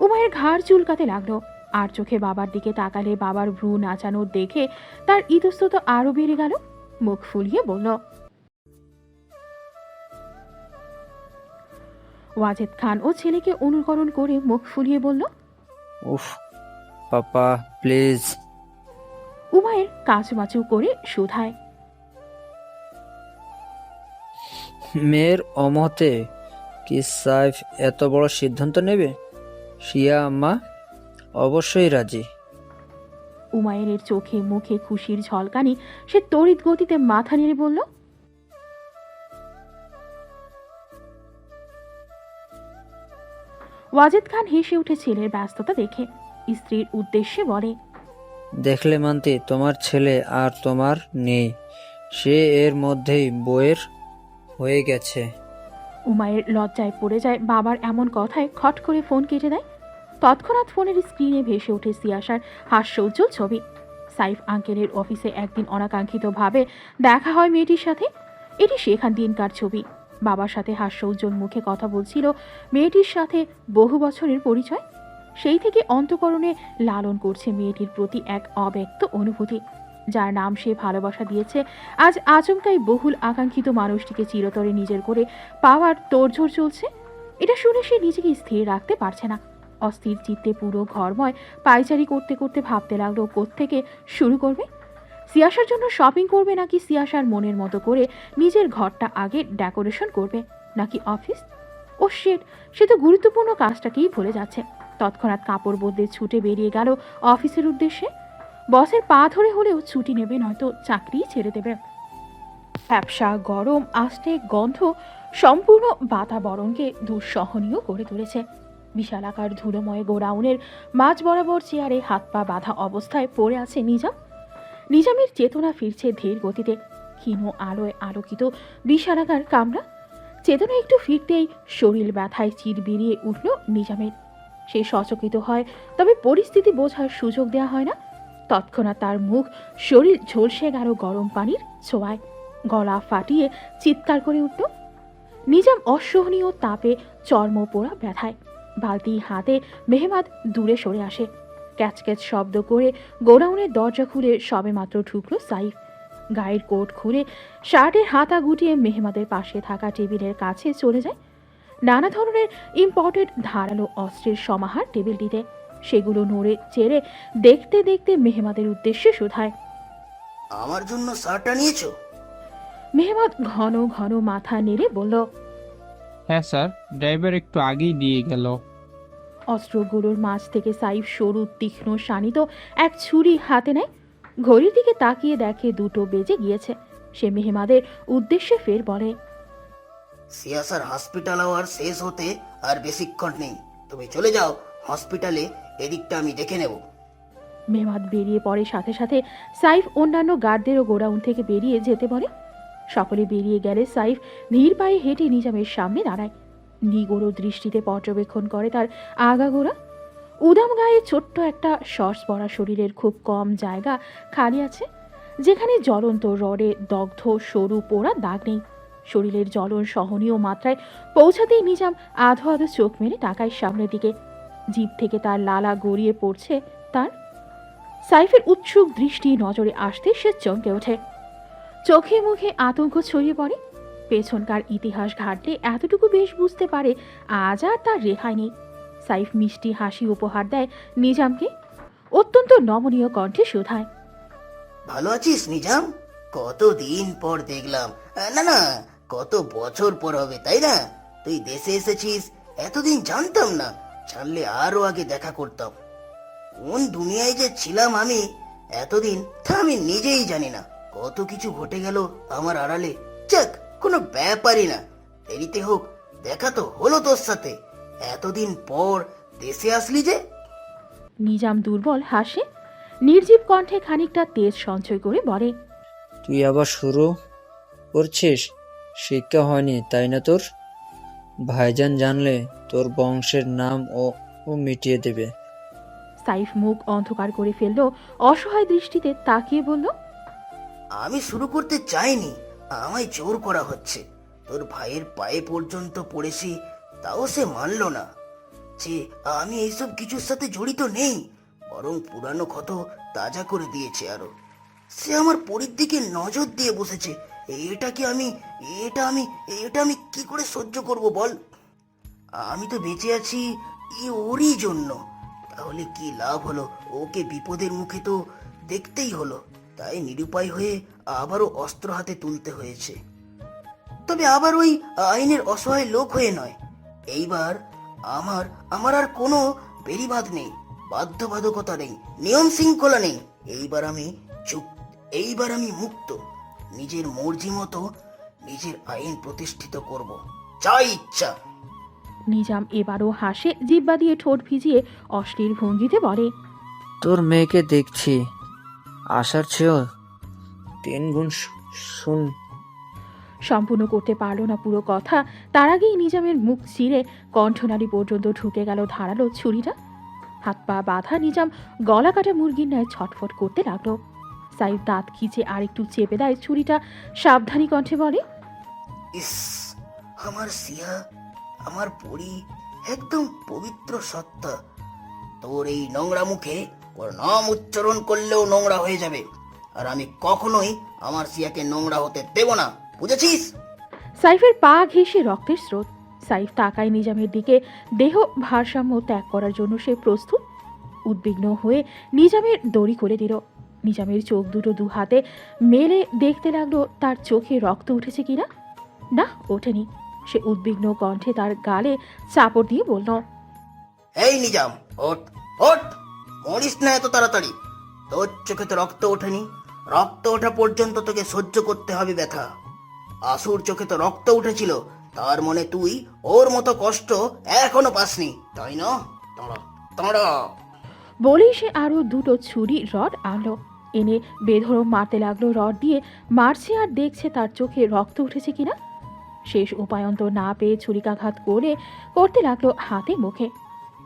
উমায়ের ঘাড় চুলকাতে লাগলো। আর চোখে বাবার দিকে তাকালে বাবার ভ্রু নাচানো দেখে তার ইতস্তত আরো বেড়ে গেল। মুখ ফুলিয়ে বলল, ওয়াজেদ খান ও ছেলেকে অনুকরণ করে মুখ ফুলিয়ে বলল, উফ পাপা প্লিজ। উমায়ের কাচমাচু করে শুধায়, মেয়ের অমতে কি সাইফ এত বড় সিদ্ধান্ত নেবে? শিয়া আম্মা অবশ্যই রাজি। উমায়ের চোখে মুখে খুশির ঝলকানি। সে তড়িৎ গতিতে মাথা নেড়ে বলল, ওয়াজেদ খান হেসে উঠে ছেলের ব্যস্ততা দেখে স্ত্রীর উদ্দেশ্যে বলে, দেখলে মান্তি, তোমার ছেলে আর তোমার নেই, সে এর মধ্যেই বইয়ের হয়ে গেছে। উমায়ের লজ্জায় পড়ে যায় বাবার এমন কথায়। খট করে ফোন কেটে দেয়। তৎক্ষণাৎ ফোনের স্ক্রিনে ভেসে ওঠে সিয়াসার হাস্যোজ্জ্বল ছবি। সাইফ আঙ্কেলের অফিসে একদিন অনাকাঙ্ক্ষিতভাবে দেখা হয় মেয়েটির সাথে। এটি সেখান দিনকার ছবি। বাবার সাথে হাস্যোজ্জ্বল মুখে কথা বলছিল মেয়েটির সাথে বহু বছরের পরিচয়। সেই থেকে অন্তঃকরণে লালন করছে মেয়েটির প্রতি এক অব্যক্ত অনুভূতি, যার নাম সে ভালোবাসা দিয়েছে। আজ আচমকাই বহুল আকাঙ্ক্ষিত মানুষটিকে চিরতরে নিজের করে পাওয়ার তোড়জোড় চলছে। এটা শুনে সে নিজেকে স্থির রাখতে পারছে না। অস্থির চিত্তে পুরো ঘরময় পায়চারি করতে করতে ভাবতে লাগলো কোত্থেকে শুরু করবে। সিয়াসার জন্য শপিং করবে, নাকি সিয়াসার মনের মতো করে নিজের ঘরটা আগে ডেকোরেশন করবে, নাকি অফিস? ও শিট, সে তো গুরুত্বপূর্ণ কাজটাকেই ভুলে যাচ্ছে। তৎক্ষণাৎ কাপড় বদলে ছুটে বেরিয়ে গেল অফিসের উদ্দেশ্যে। বসের পা ধরে হলেও ছুটি নেবে, নয়তো চাকরি ছেড়ে দেবে। ব্যবসা গরম আস্তে গন্ধ সম্পূর্ণ বাতাবরণকে দুঃসহনীয় করে তুলেছে। বিশালাকার ধুলোময় গোডাউনের মাঝ বরাবর চেয়ারে হাত পা বাঁধা অবস্থায় পড়ে আছে নিজাম। নিজামের চেতনা ফিরছে ধীর গতিতে। ক্ষীণ আলোয় আলোকিত বিশালাকার কামরা। চেতনা একটু ফিরতেই শরীর ব্যথায় চির বেরিয়ে উঠল নিজামের। সে সচকিত হয়, তবে পরিস্থিতি বোঝার সুযোগ দেওয়া হয় না। তৎক্ষণাৎ তার মুখ শরীর ঝলসে গেল গরম পানির ছোঁয়ায়। গলা ফাটিয়ে চিৎকার করে উঠল। নিজাম অসহনীয় তাপে চর্ম পোড়া ব্যথায় বালতি হাতে মেহমাদ দূরে সরে আসে। ক্যাচক্যাচ শব্দ করে গোডাউনের দরজা খুলে সবেমাত্র ঢুকল সাইফ। গায়ের কোট খুলে শার্টের হাতা গুটিয়ে মেহমাদের পাশে থাকা টেবিলের কাছে চলে যায়। নানা ধরনের ইম্পোর্টেড ধারালো অস্ত্রের সমাহার টেবিলটিতে। সেগুলো নড়ে চেড়ে দেখতে দেখতে মেহমাদের উদ্দেশ্যে শুধায়, আমার জন্য শার্টটা নিয়েছো? মেহমাদ ঘন ঘন মাথা নেড়ে বলল, হ্যাঁ স্যার, ড্রাইভার একটু আগেই দিয়ে গেল। অস্ত্রগুলোর মাঝ থেকে সাইফ সরু তীক্ষ্ণ শানিত এক ছুরি হাতে নেয়। ঘড়ির দিকে তাকিয়ে দেখে 2টো বেজে গিয়েছে। সে মেহমাদের উদ্দেশ্যে ফের বলে, সিয়াসার হসপিটাল আওয়ার শেষ হতে আর বেশিক্ষণ নেই, তুমি চলে যাও হসপিটালে, এদিকটা আমি দেখে নেব। মেহমাদ বেরিয়ে পড়ে। সাথে সাথে সাইফ অন্যান্য গার্ডদেরও গোডাউন থেকে বেরিয়ে যেতে বলে। সকলে বেরিয়ে গেলে সাইফ ধীর পায়ে হেঁটে নিজামের সামনে দাঁড়ায়। নিগড় দৃষ্টিতে পর্যবেক্ষণ করে তার আগাগোড়া। উদাম গায়ে ছোট্ট একটা শর্টস পরা শরীরের খুব কম জায়গা খালি আছে, যেখানে জ্বলন্ত রডে দগ্ধ সরু পোড়া দাগ নেই। শরীরের জ্বলন সহনীয় মাত্রায় পৌঁছাতেই নিজাম আধো আধো চোখ মেরে তাকায় সামনের দিকে। জিভ থেকে তার লালা গড়িয়ে পড়ছে তার। সাইফের উৎসুক দৃষ্টি নজরে আসতে সে চমকে ওঠে। চোখে মুখে আতঙ্ক ছড়িয়ে পড়ে। পেছনকার ইতিহাস ঘাটলে এতটুকু বেশ বুঝতে পারে আজ আর তার রেহাই নেই। সাইফ মিষ্টি হাসি উপহার দেয় নিজামকে, অত্যন্ত নমনীয় কণ্ঠে শোধায়, ভালো আছিস নিজাম? কতদিন পর দেখলাম। না না, কত বছর পর হবে তাই না? তুই দেশে এসেছিস এতদিন জানতাম না, জানলে আরো আগে দেখা করতাম। কোন দুনিয়ায় যে ছিলাম আমি এতদিন তা আমি নিজেই জানি না। কত কিছু ঘটে গেল আমার আড়ালে। যাক, কোনো ব্যাপারই না, দেরিতে হোক দেখা তো হলো তোর সাথে। এতদিন পর দেশে আসলি যে। নিজাম দুর্বল হাসে, নির্জীব কণ্ঠে খানিকটা তেজ সঞ্চয় করে বলে, তুই আবার শুরু করছিস? শিক্ষা হয়নি তাই না তোর? ভাইজান জানলে তোর বংশের নাম ও মিটিয়ে দেবে। সাইফ মুখ অন্ধকার করে ফেললো, অসহায় দৃষ্টিতে তাকিয়ে বলল, আমি শুরু করতে চাইনি, আমায় জোর করা হচ্ছে। তোর ভাইয়ের পায়ে পর্যন্ত পড়েছি, তাও সে মানল না যে আমি এইসব কিছুর সাথে জড়িত নেই, বরং পুরানো ক্ষত তাজা করে দিয়েছে আরো। সে আমার পরীর দিকে নজর দিয়ে বসেছে। এটা আমি কি করে সহ্য করব বল? আমি তো বেঁচে আছি ওরই জন্য। তাহলে কি লাভ হলো? ওকে বিপদের মুখে তো দেখতেই হলো, তাই নিরুপায় হয়ে আবারও অস্ত্র হাতে তুলতে হয়েছে। তবে আবার ওই আইনের অসহায় লোক হয়ে নয়। এইবার আমার আর কোনো বেড়িবাঁধ নেই, বাধ্যবাধকতা নেই, নিয়ম শৃঙ্খলা নেই। এইবার আমি মুক্ত। নিজের মর্জি মতো নিজের আইন প্রতিষ্ঠিত করব, যা ইচ্ছা। নিজাম এবারও হাসে, জিব্বা দিয়ে ঠোঁট ভিজিয়ে অশ্লীল ভঙ্গিতে বলে, তোর মেয়েকে দেখছি আশার চেয়েও 3 গুণ শুন। সম্পূর্ণ করতে পারল না পুরো কথা, তার আগেই নিজামের মুখ চিরে কণ্ঠনালী পর্যন্ত ঢুকে গেল ধারালো ছুরিটা। হাত পা বাঁধা নিজাম গলা কাটা মুরগির ন্যায় ছটফট করতে লাগলো। সাইফ দাঁত খিচে আরেকটু চেপে দেয় ছুরিটা, সাবধানী কণ্ঠে বলে, ইস, আমার সিয়া, আমার পরি, একদম পবিত্র সত্তা। তোর এই নোংরা মুখে ওর নাম উচ্চারণ করলেও নোংরা হয়ে যাবে, আর আমি কখনোই আমার সিয়াকে নোংরা হতে দেব না, বুঝেছিস? সাইফের পা ঘেঁষে রক্তের স্রোত। সাইফ তাকায় নিজামের দিকে, দেহ ভারসাম্য ত্যাগ করার জন্য সে প্রস্তুত। উদ্বিগ্ন হয়ে নিজামের দড়ি করে দিল। নিজামের চোখ দুটো দু হাতে মেলে দেখতে লাগলো তার চোখে রক্ত উঠেছে কিনা। না, ওঠেনি। সে উদ্বিগ্ন কণ্ঠে তার গালে চাপড় দিয়ে বলল, এই নিজাম, ওঠ ওঠ, মরিস না এত তাড়াতাড়ি। তোর চোখে তো রক্ত ওঠেনি, রক্ত ওঠা পর্যন্ত তোকে সহ্য করতে হবে ব্যথা। আসুর চোখে তো রক্ত উঠেছিল, তার মনে তুই ওর মতো কষ্ট এখনো পাসনি, তাই না? দাঁড়া দাঁড়া। বলেই সে আরো দুটো ছুরি রড আনলো, এনে বেধড়ক মারতে লাগলো। রড দিয়ে মারছে আর দেখছে তার চোখে রক্ত উঠেছে কিনা। শেষ উপায়ন্তর না পেয়ে ছুরিকাঘাত করতে লাগলো হাতে মুখে।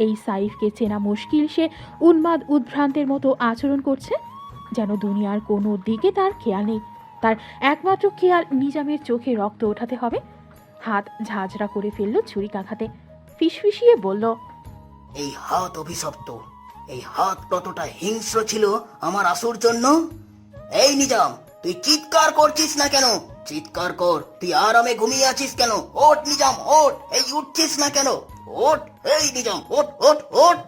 এই সাইফকে চেনা মুশকিল। সে উন্মাদ উদ্ভ্রান্তের মতো আচরণ করছে, যেন দুনিয়ার কোনো দিকে তার খেয়াল নেই। তার একমাত্র খেয়াল নিজামের চোখে রক্ত ওঠাতে হবে। হাত ঝাঁঝরা করে ফেললো ছুরিকাঘাতে, ফিসফিসিয়ে বলল, এই হাত অভিশপ্ত, এই হাত কতটা হিংস্র ছিল আমার আসুর জন্য। এই নিজাম, তুই চিৎকার করছিস না কেন? চিৎকার কর। তুই আরামে ঘুমিয়ে আছিস কেন? ওঠ নিজাম, ওঠ। এই উঠছিস না কেন? ওঠ। এই নিজাম, ওঠ ওঠ ওঠ।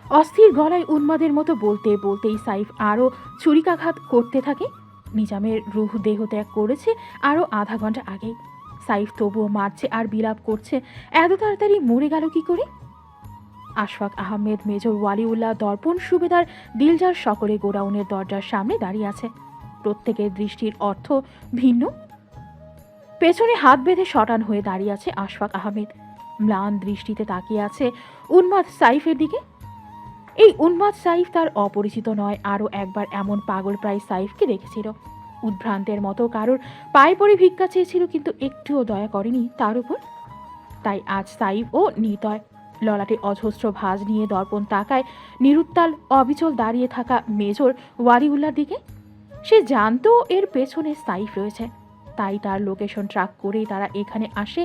অস্থির গলায় উন্মাদের মতো বলতে বলতেই সাইফ আরও ছুরিকাঘাত করতে থাকে। নিজামের রুহ দেহ ত্যাগ করেছে আরও আধা ঘন্টা আগে। সাইফ তবুও মারছে আর বিলাপ করছে, এত তাড়াতাড়ি মরে গেল কি করে? আশফাক আহমেদ, মেজর ওয়ালিউল্লাহ, দর্পণ সুবেদার, দিলজার সকলে গোডাউনের দরজার সামনে দাঁড়িয়ে আছে। প্রত্যেকের দৃষ্টির অর্থ ভিন্ন। পেছনে হাত বেঁধে শটান হয়ে দাঁড়িয়ে আছে আশফাক আহমেদ, ম্লান দৃষ্টিতে তাকিয়ে আছে উন্মাদ সাইফের দিকে। এই উন্মাদ সাইফ তার অপরিচিত নয়, আরও একবার এমন পাগল প্রায় সাইফকে দেখেছিল। উদ্ভ্রান্তের মতো কারোর পায়ে পড়ে ভিক্ষা চেয়েছিল, কিন্তু একটুও দয়া করেনি তার উপর। তাই আজ সাইফ ও নির্দয়। ললাটে অজস্র ভাঁজ নিয়ে দর্পণ তাকায় নিরুত্তাল অবিচল দাঁড়িয়ে থাকা মেজর ওয়ালিউল্লার দিকে। সে জানতো এর পেছনে সাইফ রয়েছে, তাই তার লোকেশন ট্র্যাক করেই তারা এখানে আসে,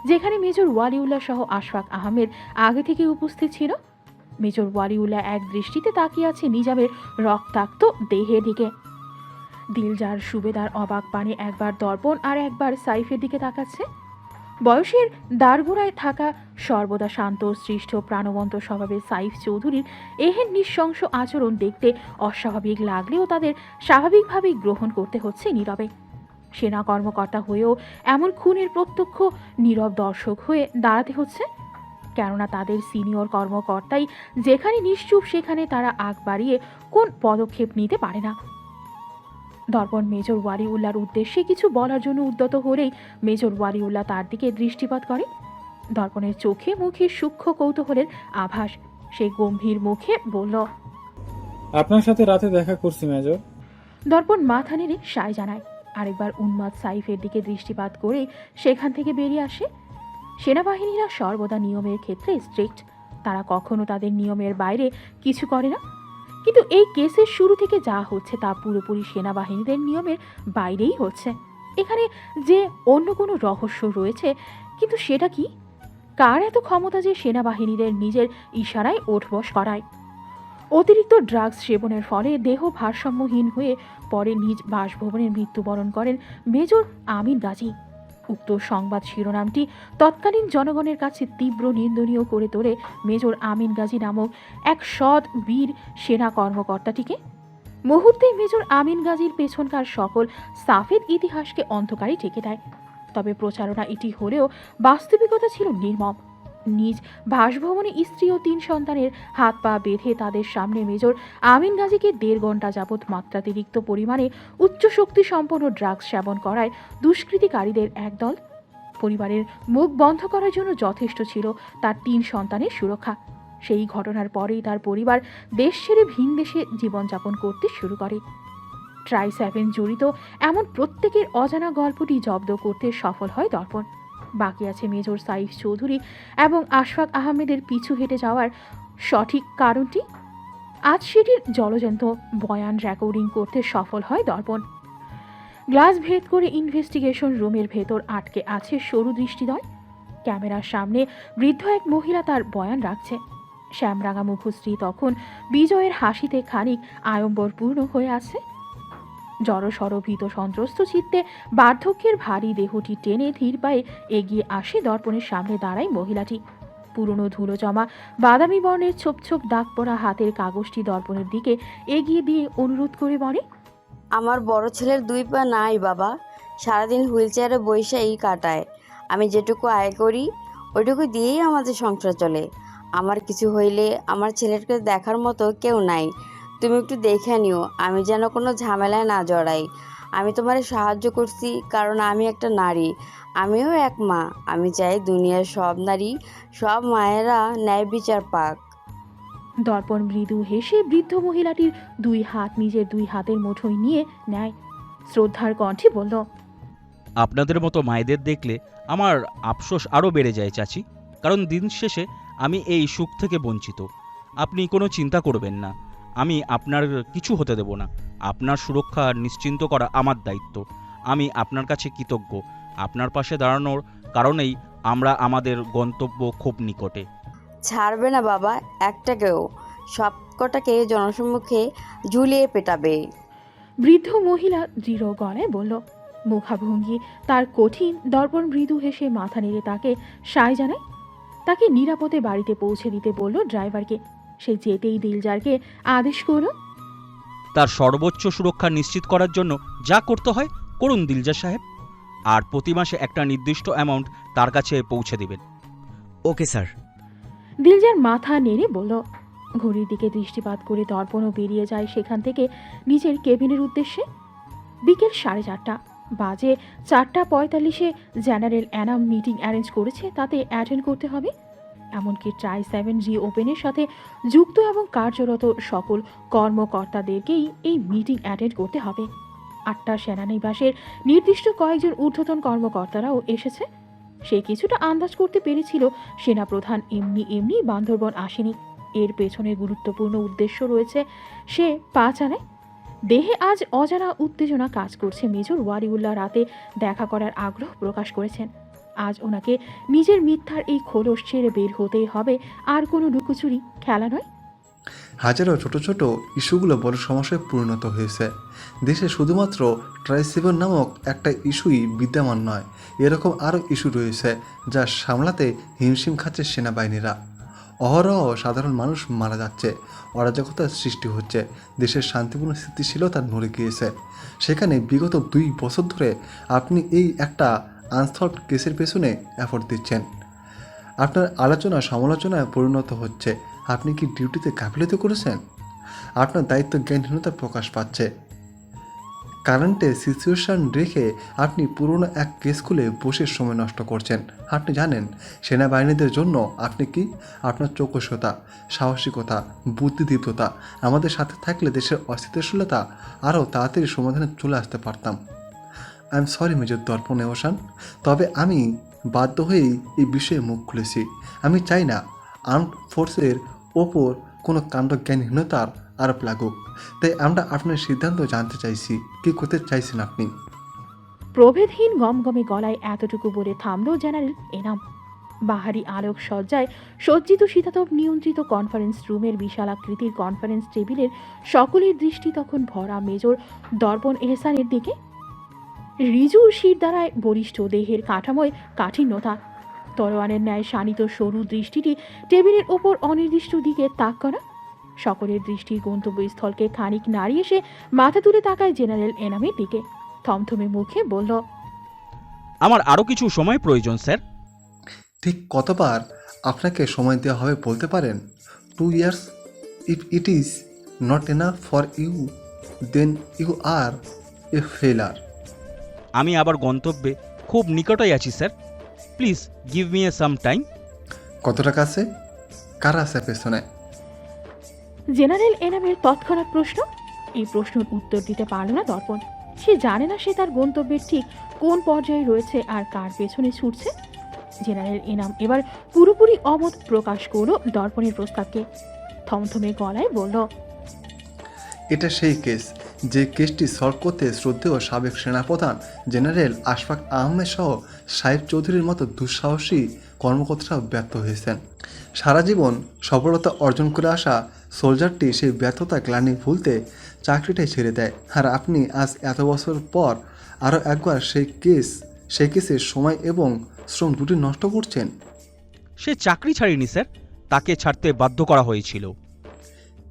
যেখানে মেজর ওয়ালিউল্লাহ সহ আশফাক আহমেদ আগে থেকে উপস্থিত ছিল। মেজর ওয়ালিউল্লাহ এক দৃষ্টিতে তাকিয়ে আছে নিজামের রক্তাক্ত দেহের দিকে। দিলজার সুবেদার অবাক পানে একবার দর্পণ আর একবার সাইফের দিকে তাকাচ্ছে। বয়সের দাঁড়গোড়ায় থাকা সর্বদা শান্ত সৃষ্ট প্রাণবন্ত স্বভাবের সাইফ চৌধুরীর এহেন নৃশংস আচরণ দেখতে অস্বাভাবিক লাগলেও তাদের স্বাভাবিকভাবেই গ্রহণ করতে হচ্ছে নীরবে। সেনা কর্মকর্তা হয়েও এমন খুনের প্রত্যক্ষ নীরব দর্শক হয়ে দাঁড়াতে হচ্ছে, কেননা তাদের সিনিয়র কর্মকর্তাই যেখানে নিশ্চুপ সেখানে তারা আগ বাড়িয়ে কোন পদক্ষেপ নিতে পারে না। দর্পণ মেজর ওয়ালিউল্লাহর উদ্দেশ্যে কিছু বলার জন্য উদ্যত হলেই মেজর ওয়ালিউল্লাহ তার দিকে দৃষ্টিপাত করে। দর্পণের চোখে মুখে সূক্ষ্ম কৌতূহলের আভাস। সে গম্ভীর মুখে বলল, আপনার সাথে রাতে দেখা করছি মেজর। দর্পণ মাথা নেড়ে সায় জানায়। আরেকবার উন্মাদ সাইফের দিকে দৃষ্টিপাত করে সেখান থেকে বেরিয়ে আসে। সেনাবাহিনীরা সর্বদা নিয়মের ক্ষেত্রে স্ট্রিক্ট, তারা কখনো তাদের নিয়মের বাইরে কিছু করে না। কিন্তু এই কেসের শুরু থেকে যা হচ্ছে তা পুরোপুরি সেনাবাহিনীদের নিয়মের বাইরেই হচ্ছে। এখানে যে অন্য কোনো রহস্য রয়েছে, কিন্তু সেটা কি? কার এত ক্ষমতা যে সেনাবাহিনীদের নিজের ইশারায় ওঠবস করায়? অতিরিক্ত ড্রাগস সেবনের ফলে দেহ ভারসাম্যহীন হয়ে পরে নিজ বাসভবনে মৃত্যুবরণ করেন মেজর আমিন গাজী। উক্ত সংবাদ শিরোনামটি তৎকালীন জনগণের কাছে তীব্র নিন্দনীয় করে তোলে মেজর আমিন গাজী নামক এক সৎ বীর সেনা কর্মকর্তাটিকে। মুহূর্তেই মেজর আমিন গাজীর পেছনকার সকল সাফেদ ইতিহাসকে অন্ধকারে ঢেকে দেয়। তবে প্রচারণা এটি হলেও বাস্তবিকতা ছিল নির্মম। নিজ বাসভবনে স্ত্রী ও 3 সন্তানের হাত পা বেঁধে তাদের সামনে মেজর আমিন গাজীকে 1.5 ঘন্টা যাবৎ মাত্রাতিরিক্ত পরিমাণে উচ্চ শক্তি সম্পন্ন ড্রাগস সেবন করায় দুষ্কৃতিকারীদের একদল। পরিবারের মুখ বন্ধ করার জন্য যথেষ্ট ছিল তার 3 সন্তানের সুরক্ষা। সেই ঘটনার পরেই তার পরিবার দেশ ছেড়ে ভিন দেশে জীবনযাপন করতে শুরু করে। ট্রাই-7 জড়িত এমন প্রত্যেকের অজানা গল্পটি জব্দ করতে সফল হয় দর্পণ। বাকি আছে মেজর সাইফ চৌধুরী এবং আশফাক আহমেদের পিছু হেঁটে যাওয়ার সঠিক কারণটি। আজ সেটির জলজন্ত বয়ান রেকর্ডিং করতে সফল হয় দর্পণ। গ্লাস ভেদ করে ইনভেস্টিগেশন রুমের ভেতর আটকে আছে সরু দৃষ্টিদ্বয়। ক্যামেরার সামনে বৃদ্ধ এক মহিলা তার বয়ান রাখছে। শ্যামরাঙা মুখশ্রী তখন বিজয়ের হাসিতে খানিক আড়ম্বরপূর্ণ হয়ে আছে। জড়সড় ভীত সন্ত্রস্ত চিত্তে বার্ধক্যের ভারী দেহটি টেনে ধীর পায়ে এগিয়ে আসে দর্পণের সামনে দাঁড়ায় মহিলাটি। পুরনো ধুলো জমা বাদামি বর্ণের ছোপ ছোপ দাগ পড়া হাতের কাগজটি দর্পণের দিকে এগিয়ে দিয়ে অনুরোধ করে বলে, আমার বড় ছেলের 2 পা নাই বাবা, সারাদিন হুইল চেয়ারে বৈশাই কাটায়। আমি যেটুকু আয় করি ওইটুকু দিয়েই আমাদের সংসার চলে। আমার কিছু হইলে আমার ছেলেকে দেখার মতো কেউ নাই। তুমি একটু দেখে নিও আমি যেন কোনো ঝামেলায় না জড়াই। আমি তোমারে সাহায্য করছি কারণ আমি একটা নারী, আমিও এক মা। আমি চাই দুনিয়ার সব নারী, সব মায়েরা ন্যায় বিচার পাক। দর্পণ মৃদু হেসে বৃদ্ধ মহিলাটির 2 হাত নিজের 2 হাতের মুঠোয় নিয়ে নেয়। শ্রদ্ধার কণ্ঠে বলল, আপনাদের মতো মায়েদের দেখলে আমার আফসোস আরও বেড়ে যায় চাচি, কারণ দিন শেষে আমি এই সুখ থেকে বঞ্চিত। আপনি কোনো চিন্তা করবেন না, আমি আপনার কিছু হতে দেব না। আপনার সুরক্ষা নিশ্চিন্ত করা আমার দায়িত্ব। আমি আপনার কাছে কৃতজ্ঞ। আপনার পাশে দাঁড়ানোর কারণেই আমরা আমাদের গন্তব্য খুব নিকটে। ছাড়বে না বাবা একটাকেও, সব কটাকে জনসম্মুখে ঝুলিয়ে পেটাবে। বৃদ্ধ মহিলা দৃঢ় গলায় বলল। মুখাভঙ্গি তার কঠিন। দর্পণ মৃদু হেসে মাথা নেড়ে তাকে সায় জানায়। তাকে নিরাপদে বাড়িতে পৌঁছে দিতে বলল ড্রাইভারকে। সে যেতেই দিলজারকে আদেশ করল, তার সর্বোচ্চ সুরক্ষা নিশ্চিত করার জন্য যা করতে হয় করুন দিলজার সাহেব, আর প্রতি মাসে একটা নির্দিষ্ট অ্যামাউন্ট তার কাছে পৌঁছে দেবেন। Okay sir. দিলজার মাথা নেড়ে বলল। ঘড়ির দিকে দৃষ্টিপাত করে দর্পণও বেরিয়ে যায় সেখান থেকে নিজের কেবিনের উদ্দেশ্যে। বিকেল 4:30 বাজে। 4:45-এ জেনারেল অ্যানাম মিটিং অ্যারেঞ্জ করেছে, তাতে অ্যাটেন্ড করতে হবে। এমনকি ট্রাই-7 ওপেনের সাথে যুক্ত এবং কার্যরত সকল কর্মকর্তাদেরকেই এই মিটিং অ্যাটেন্ড করতে হবে। 8টা সেনানিবাসের নির্দিষ্ট কয়েকজন ঊর্ধ্বতন কর্মকর্তারাও এসেছে। সে কিছুটা আন্দাজ করতে পেরেছিল সেনাপ্রধান এমনি এমনি বান্দরবন আসেনি, এর পেছনে গুরুত্বপূর্ণ উদ্দেশ্য রয়েছে। সে পা চালায়। দেহে আজ অজানা উত্তেজনা কাজ করছে। মেজর ওয়ালিউল্লাহ রাতে দেখা করার আগ্রহ প্রকাশ করেছেন। আজ ওনাকে নিজের মিথ্যার এই খোলস ছেড়ে বের হতেই হবে, আর কোনো লুকোচুরি খেলা নয়। হাজারো ছোট ছোট ইস্যুগুলো বড় সমস্যায় পরিণত হয়েছে। দেশে শুধুমাত্র ট্রাইসেবল নামক একটা ইস্যুই বিদ্যমান নয়, এরকম আরও ইস্যু রয়েছে যা সামলাতে হিমশিম খাচ্ছে সেনাবাহিনীরা। অহরহ সাধারণ মানুষ মারা যাচ্ছে, অরাজকতার সৃষ্টি হচ্ছে, দেশের শান্তিপূর্ণ স্থিতিশীলতা নড়ে গিয়েছে। সেখানে বিগত 2 বছর ধরে আপনি এই একটা আনসলভড কেসের পেছনে এফোর্ট দিচ্ছেন। আপনার আলোচনা সমালোচনায় পরিণত হচ্ছে। আপনি কি ডিউটিতে গাফিলতি করেছেন? আপনার দায়িত্ব জ্ঞানহীনতা প্রকাশ পাচ্ছে। কারেন্টে সিচুয়েশন রেখে আপনি পুরনো এক কেস খুলে বসে সময় নষ্ট করছেন। আপনি জানেন সেনাবাহিনীদের জন্য আপনি কি? আপনার চৌকসতা, সাহসিকতা, বুদ্ধিদীপ্ততা আমাদের সাথে থাকলে দেশের অস্থিতিশীলতা আরও তাড়াতাড়ি সমাধানে চলে আসতে পারতাম। আই এম সরি মেজর দর্পণ এহসান, তবে আমি বাধ্য হয়েই এই বিষয়ে মুখ খুলেছি। আমি চাই না আর্মড ফোর্সের ওপর কোনো কাণ্ডজ্ঞানহীনতার আরোপ লাগুক। তাই আমরা আপনার সিদ্ধান্ত জানতে চাইছি, কী করতে চাইছেন আপনি? প্রভেদহীন গমগমে গলায় এতটুকু বলে থামল জেনারেল এনাম। বাহারি আলোক সজ্জায় সজ্জিত শীতাতপ নিয়ন্ত্রিত কনফারেন্স রুমের বিশালাকৃতির কনফারেন্স টেবিলের সকলের দৃষ্টি তখন ভরা মেজর দর্পণ এহসানের দিকে। রিজু শিরদাঁড়ায় বলিষ্ঠ, দেহের কাঠামোয় কাঠিন্যতা, তলোয়ারের ন্যায় শানিত সরু দৃষ্টিটি টেবিলের ওপর অনির্দিষ্ট দিকে তাক করা। সকলের দৃষ্টির গন্তব্যস্থলকে খানিক নাড়িয়ে সে মাথা তুলে তাকায় জেনারেল এনামের দিকে। থমথমে মুখে বলল, আমার আরও কিছু সময় প্রয়োজন স্যার। ঠিক কতবার আপনাকে সময় দেওয়া হবে বলতে পারেন? 2 years? If it is not enough for you, then you are a failure. আমি আবার গন্তব্যে খুব নিকটই আছি sir, please give me a some time. কতটা কাছে? কারা আছে পেছনে? জেনারেল এনামের তৎক্ষণাৎ প্রশ্ন। এই প্রশ্নের উত্তর দিতে পারল না দর্পণ। সে জানে না সে তার গন্তব্যের ঠিক কোন পর্যায়ে রয়েছে আর কার পেছনে ছুটছে। জেনারেল এনাম এবার পুরোপুরি অমত প্রকাশ করল দর্পণের প্রস্তাবকে। থমথমে গলায় বলল, এটা সেই কেস যে কেসটি সলভ করতে শ্রদ্ধেয় সাবেক সেনাপ্রধান জেনারেল আশফাক আহমেদ সহ সাহেব চৌধুরীর মতো দুঃসাহসী কর্মকর্তারাও ব্যর্থ হয়েছেন। সারা জীবন সফলতা অর্জন করে আসা সোলজারটি সেই ব্যর্থতা গ্লানি ভুলতে চাকরিটাই ছেড়ে দেয়। আর আপনি আজ এত বছর পর আরও একবার সেই কেসের সময় এবং শ্রম দুটি নষ্ট করছেন। সে চাকরি ছাড়েনি স্যার, তাকে ছাড়তে বাধ্য করা হয়েছিল।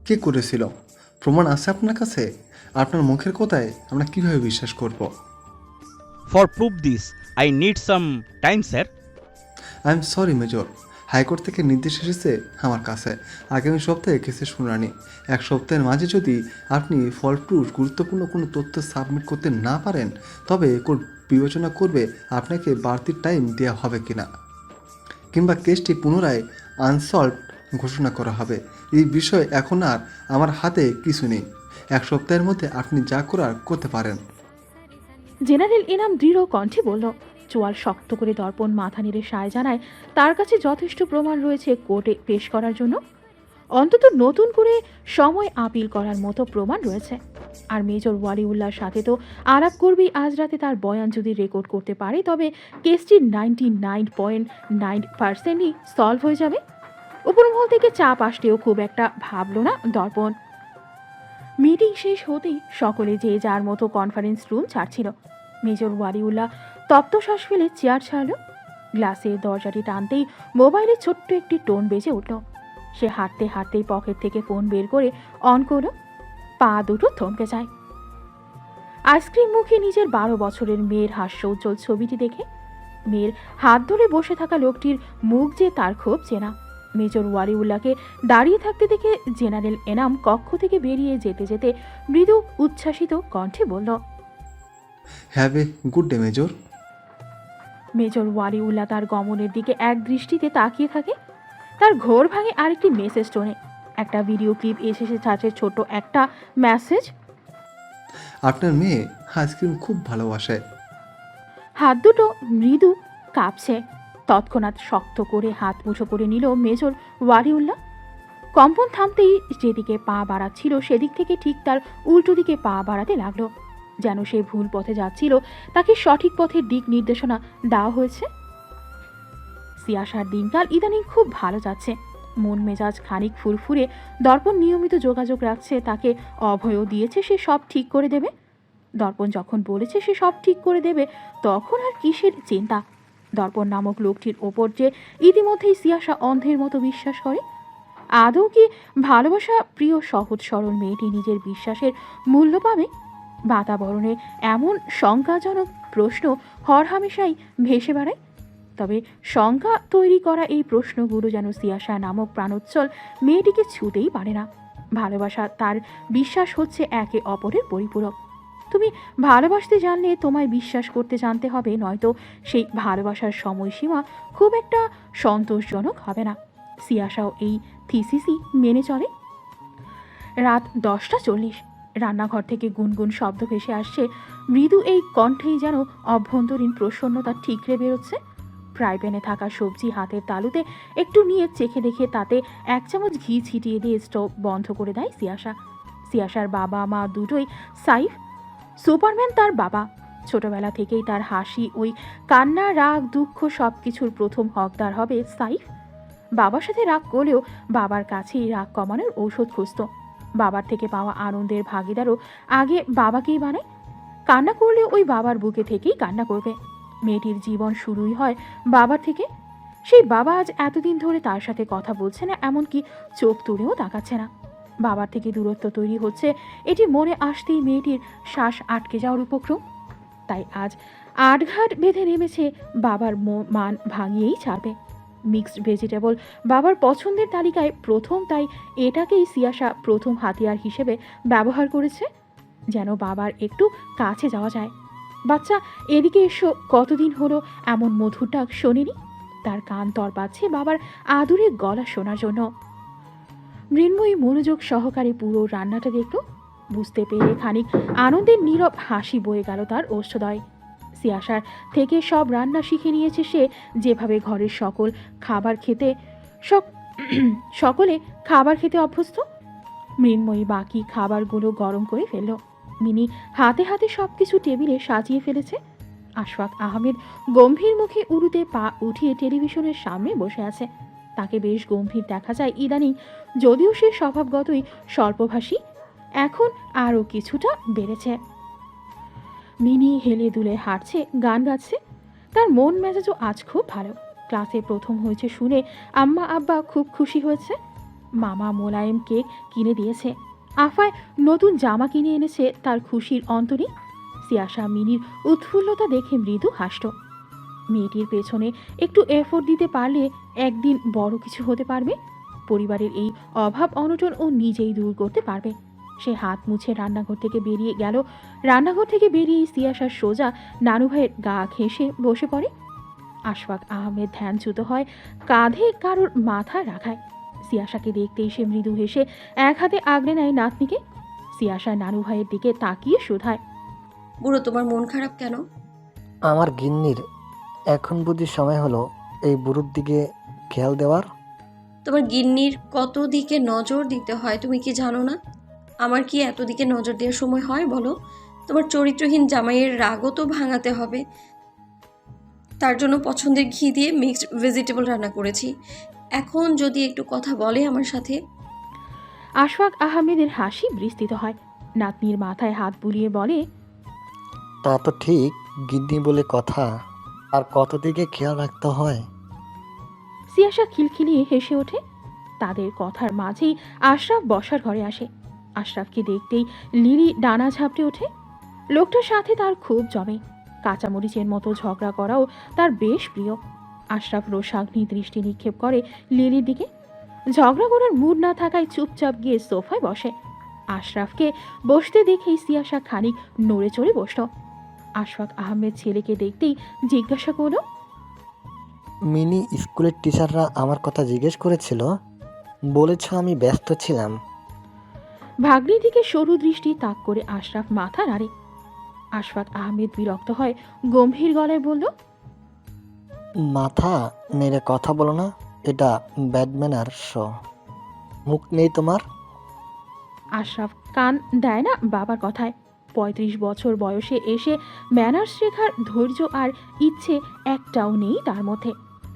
কে করেছিল? প্রমাণ আছে আপনার কাছে? আপনার মুখের কথায় আমরা কিভাবে বিশ্বাস করব? For proof this I need some time sir. I am sorry major, high court থেকে নির্দেশ এসেছে আমার কাছে আগামী সপ্তাহে কেসের শুনানি। 1 সপ্তাহের মাঝে যদি আপনি ফলপ্রুফ গুরুত্বপূর্ণ কোনো তথ্য সাবমিট করতে না পারেন, তবে কোর্ট বিবেচনা করবে আপনাকে বাড়তি টাইম দেওয়া হবে কিনা, কিংবা কেসটি পুনরায় আনসলভড ঘোষণা করা হবে। এই বিষয়ে এখন আর আমার হাতে কিছু নেই। 1 সপ্তাহের মধ্যে আপনি যা করার করতে পারেন। জেনারেল এনাম দৃঢ় কণ্ঠে বলল। চোয়াল শক্ত করে দর্পণ মাথা নেড়ে সায় জানায় তার কাছে যথেষ্ট প্রমাণ রয়েছে কোর্টে পেশ করার জন্য। অন্তত নতুন করে সময় আপিল করার মতো প্রমাণ রয়েছে। আর মেজর ওয়ালিউল্লাহর সাথে তো আলাপ করবেই আজ রাতে। তার বয়ান যদি রেকর্ড করতে পারে তবে কেসটি 99.9%ই সলভ হয়ে যাবে। উপরমহল থেকে চাপ আসলেও খুব একটা ভাবল না দর্পণ। মিটিং শেষ হতেই সকলে যে যার মতো কনফারেন্স রুম ছাড়ছিল। মেজর ওয়ালিউল্লাহ তপ্ত শ্বাস ফেলে চেয়ার ছাড়ল। গ্লাসের দরজাটি টানতেই মোবাইলে ছোট্ট একটি টোন বেজে উঠল। সে হাঁটতে হাঁটতেই পকেট থেকে ফোন বের করে অন করল। পা দুটো থমকে যায়। আইসক্রিম মুখে নিজের 12 বছরের মেয়ের হাস্যোজ্জ্বল ছবিটি দেখে মেয়ের হাত ধরে বসে থাকা লোকটির মুখ যে তার খুব চেনা। মেজর ওয়ালিউল্লাহকে দাঁড়িয়ে থাকতে দেখে জেনারেল এনাম কক্ষ থেকে বেরিয়ে যেতে যেতে মৃদু উচ্ছ্বাসিত কণ্ঠে বলল, have a good day major. Major Waliullah তার গমনের দিকে এক দৃষ্টিতে তাকিয়ে থাকে। তার ঘোর ভাঙে আরেকটি মেসেজ টোনে। একটা ভিডিও ক্লিপ এসেছে ছাড়ছে ছোট একটা মেসেজ। আপনার মেয়ে আইসক্রিম খুব ভালোবাসে। হাত দুটো মৃদু কাঁপছে। তৎক্ষণাৎ শক্ত করে হাত মুঠো করে নিল মেজর ওয়ালিউল্লাহ। কম্পন থামতেই যেদিকে পা বাড়াচ্ছিল সেদিক থেকে ঠিক তার উল্টো দিকে পা বাড়াতে লাগলো, যেন সে ভুল পথে যাচ্ছিল, তাকে সঠিক পথের দিক নির্দেশনা দেওয়া হয়েছে। সিয়াসার দিনকাল ইদানিং খুব ভালো যাচ্ছে। মন মেজাজ খানিক ফুরফুরে, দর্পণ নিয়মিত যোগাযোগ রাখছে, তাকে অভয়ও দিয়েছে সে সব ঠিক করে দেবে। দর্পণ যখন বলেছে সে সব ঠিক করে দেবে, তখন আর কিসের চিন্তা? দর্পণ নামক লোকটির ওপর যে ইতিমধ্যেই সিয়াসা অন্ধের মতো বিশ্বাস করে। আদৌ কি ভালোবাসা প্রিয় সহজ সরল মেয়েটি নিজের বিশ্বাসের মূল্য পাবে? বাতাবরণে এমন শঙ্কাজনক প্রশ্ন হরহামেশাই ভেসে বেড়ায়। তবে শঙ্কা তৈরি করা এই প্রশ্নগুলো যেন সিয়াসা নামক প্রাণোচ্ছল মেয়েটিকে ছুতেই পারে না। ভালোবাসা তার বিশ্বাস হচ্ছে একে অপরের পরিপূরক। তুমি ভালোবাসতে জানলে তোমায় বিশ্বাস করতে জানতে হবে, নয়তো সেই ভালোবাসার সময়সীমা খুব একটা সন্তোষজনক হবে না। সিয়াসাও এই থিসিসই মেনে চলে। রাত 10:40। রান্নাঘর থেকে গুনগুন শব্দ ভেসে আসছে। মৃদু এই কণ্ঠেই যেন অভ্যন্তরীণ প্রসন্নতা ঠিকরে বেরোচ্ছে। ফ্রাই প্যানে থাকা সবজি হাতের তালুতে একটু নিয়ে চেখে দেখে তাতে 1 চামচ ঘি ছিটিয়ে দিয়ে স্টোভ বন্ধ করে দেয় সিয়াসা। সিয়াসার বাবা মা দুটোই সাইফ। সুপারম্যান তার বাবা। ছোটবেলা থেকেই তার হাসি, ওই কান্না, রাগ, দুঃখ সব কিছুর প্রথম হকদার হবে সাইফ। বাবার সাথে রাগ করলেও বাবার কাছেই রাগ কমানোর ঔষধ খুঁজত। বাবার থেকে পাওয়া আনন্দের ভাগিদারও আগে বাবাকেই বানায়। কান্না করলে ওই বাবার বুকে থেকেই কান্না করবে। মেয়েটির জীবন শুরুই হয় বাবার থেকে। সেই বাবা আজ এতদিন ধরে তার সাথে কথা বলছে না, এমনকি চোখ তুলেও তাকাচ্ছে না। বাবার থেকে দূরত্ব তৈরি হচ্ছে, এটি মনে আসতেই মেয়েটির শ্বাস আটকে যাওয়ার উপক্রম। তাই আজ আটঘাট বেঁধে নেমেছে বাবার মান ভাঙিয়েই ছাড়বে। মিক্সড ভেজিটেবল বাবার পছন্দের তালিকায় প্রথম, তাই এটাকেই সিয়াসা প্রথম হাতিয়ার হিসেবে ব্যবহার করেছে, যেন বাবার একটু কাছে যাওয়া যায়। বাচ্চা, এদিকে এসো। কতদিন হলো এমন মধুর ডাক শোনেনি। তার কান তরপাচ্ছে বাবার আদুরে গলা শোনার জন্য। মৃন্ময়ী মনোযোগ সহকারে পুরো রান্নাটা দেখল। বুঝতে পেরে খানিক আনন্দের নীরব হাসি বয়ে গেল তার ওষ্ঠদয়। সিয়াসার থেকে সব রান্না শিখে নিয়েছে সে, যেভাবে ঘরের সকলে খাবার খেতে অভ্যস্ত। মৃন্ময়ী বাকি খাবারগুলো গরম করে ফেলল। মিনি হাতে হাতে সব কিছু টেবিলে সাজিয়ে ফেলেছে। আশফাক আহমেদ গম্ভীর মুখে উড়ুতে পা উঠিয়ে টেলিভিশনের সামনে বসে আছে। তাকে বেশ গম্ভীর দেখা যায় ইদানিং, যদিও সে স্বভাবগতই স্বল্পভাষী, এখন আরও কিছুটা বেড়েছে। মিনি হেলে দুলে হাঁটছে, গান গাচ্ছে। তার মন মেজাজও আজ খুব ভালো। ক্লাসে প্রথম হয়েছে শুনে আম্মা আব্বা খুব খুশি হয়েছে। মামা মোলায়েম কেক কিনে দিয়েছে। আফায় নতুন জামা কিনে এনেছে। তার খুশির অন্ত নেই। সিয়াসা মিনির উৎফুল্লতা দেখে মৃদু হাসত। মেয়েটির পেছনে একটু এফোর্ট দিতে পারলে একদিন বড় কিছু হতে পারবে। পরিবারের এই অভাব অনটন ও নিজেই দূর করতে পারবে। সে হাত মুছে রান্নাঘর থেকে বেরিয়ে গেল। রান্নাঘর থেকে বেরিয়ে সিয়াসার সোজা নানু ভাইয়ের গা ঘেঁষে বসে পড়ে। আশফাক আহমেদ ধ্যানচ্যুত হয়, কাঁধে কারোর মাথা রাখায়। সিয়াসাকে দেখতেই সে মৃদু হেসে এক হাতে আগলে নেয় নাতনিকে। সিয়াসা নানু ভাইয়ের দিকে তাকিয়ে শুধায়, বুড়ো, তোমার মন খারাপ কেন? আমার গিন্নির এখন বুঝি সময় হলো এই বুড়োর দিকে খেয়াল দেওয়ার? তোমার গিন্নির কত দিকে নজর দিতে হয় তুমি কি জানো না? আমার কি এত দিকে নজর দেওয়ার সময় হয় বলো? তোমার চরিত্রহীন জামাইয়ের রাগও তো ভাঙাতে হবে। তার জন্য পছন্দের ঘি দিয়ে মিক্সড ভেজিটেবল রান্না করেছি। এখন যদি একটু কথা বলে আমার সাথে। আশফাক আহমেদের হাসি বিস্তৃত হয়। নাতনির মাথায় হাত বুলিয়ে বলে, তা তো ঠিক, গিন্নি বলে কথা, আর কত দিকে খেয়াল রাখতে হয়। সিয়াসা খিলখিলিয়ে হেসে ওঠে। তাদের কথার মাঝেই আশরাফ বসার ঘরে আসে। আশরাফকে দেখতেই লিলি ডানা ঝাপটে ওঠে। লোকটার সাথে তার খুব জমে। কাঁচামরিচের মতো ঝগড়া করাও তার বেশ প্রিয়। আশরাফ রোষাগ্নি দৃষ্টি নিক্ষেপ করে লিলির দিকে। ঝগড়া করার মুড না থাকায় চুপচাপ গিয়ে সোফায় বসে। আশরাফকে বসতে দেখেই সিয়াসা খানিক নড়ে চড়ে বসল। আশফাক আহমেদ ছেলেকে দেখতেই জিজ্ঞাসা করল, মিনি স্কুলের টিচাররা আমার কথা জিজ্ঞেস করেছিল, বলেছ আমি ব্যস্ত ছিলাম। ভাগ্নির দিকে সরু দৃষ্টি তাক করে আশরাফ মাথা নাড়ে। আশফাক আহমেদ বিরক্ত হয়, গম্ভীর গলায় বলল, মাথা নেড়ে কথা বলো না, এটা ব্যাডম্যানার শো। মুখ নেই তোমার? আশরাফ কান দেয় না বাবার কথায়। ৩৫ বছর বয়সে এসে ম্যানার্স শেখার ধৈর্য আর ইচ্ছে একটাও নেই তার মধ্যে।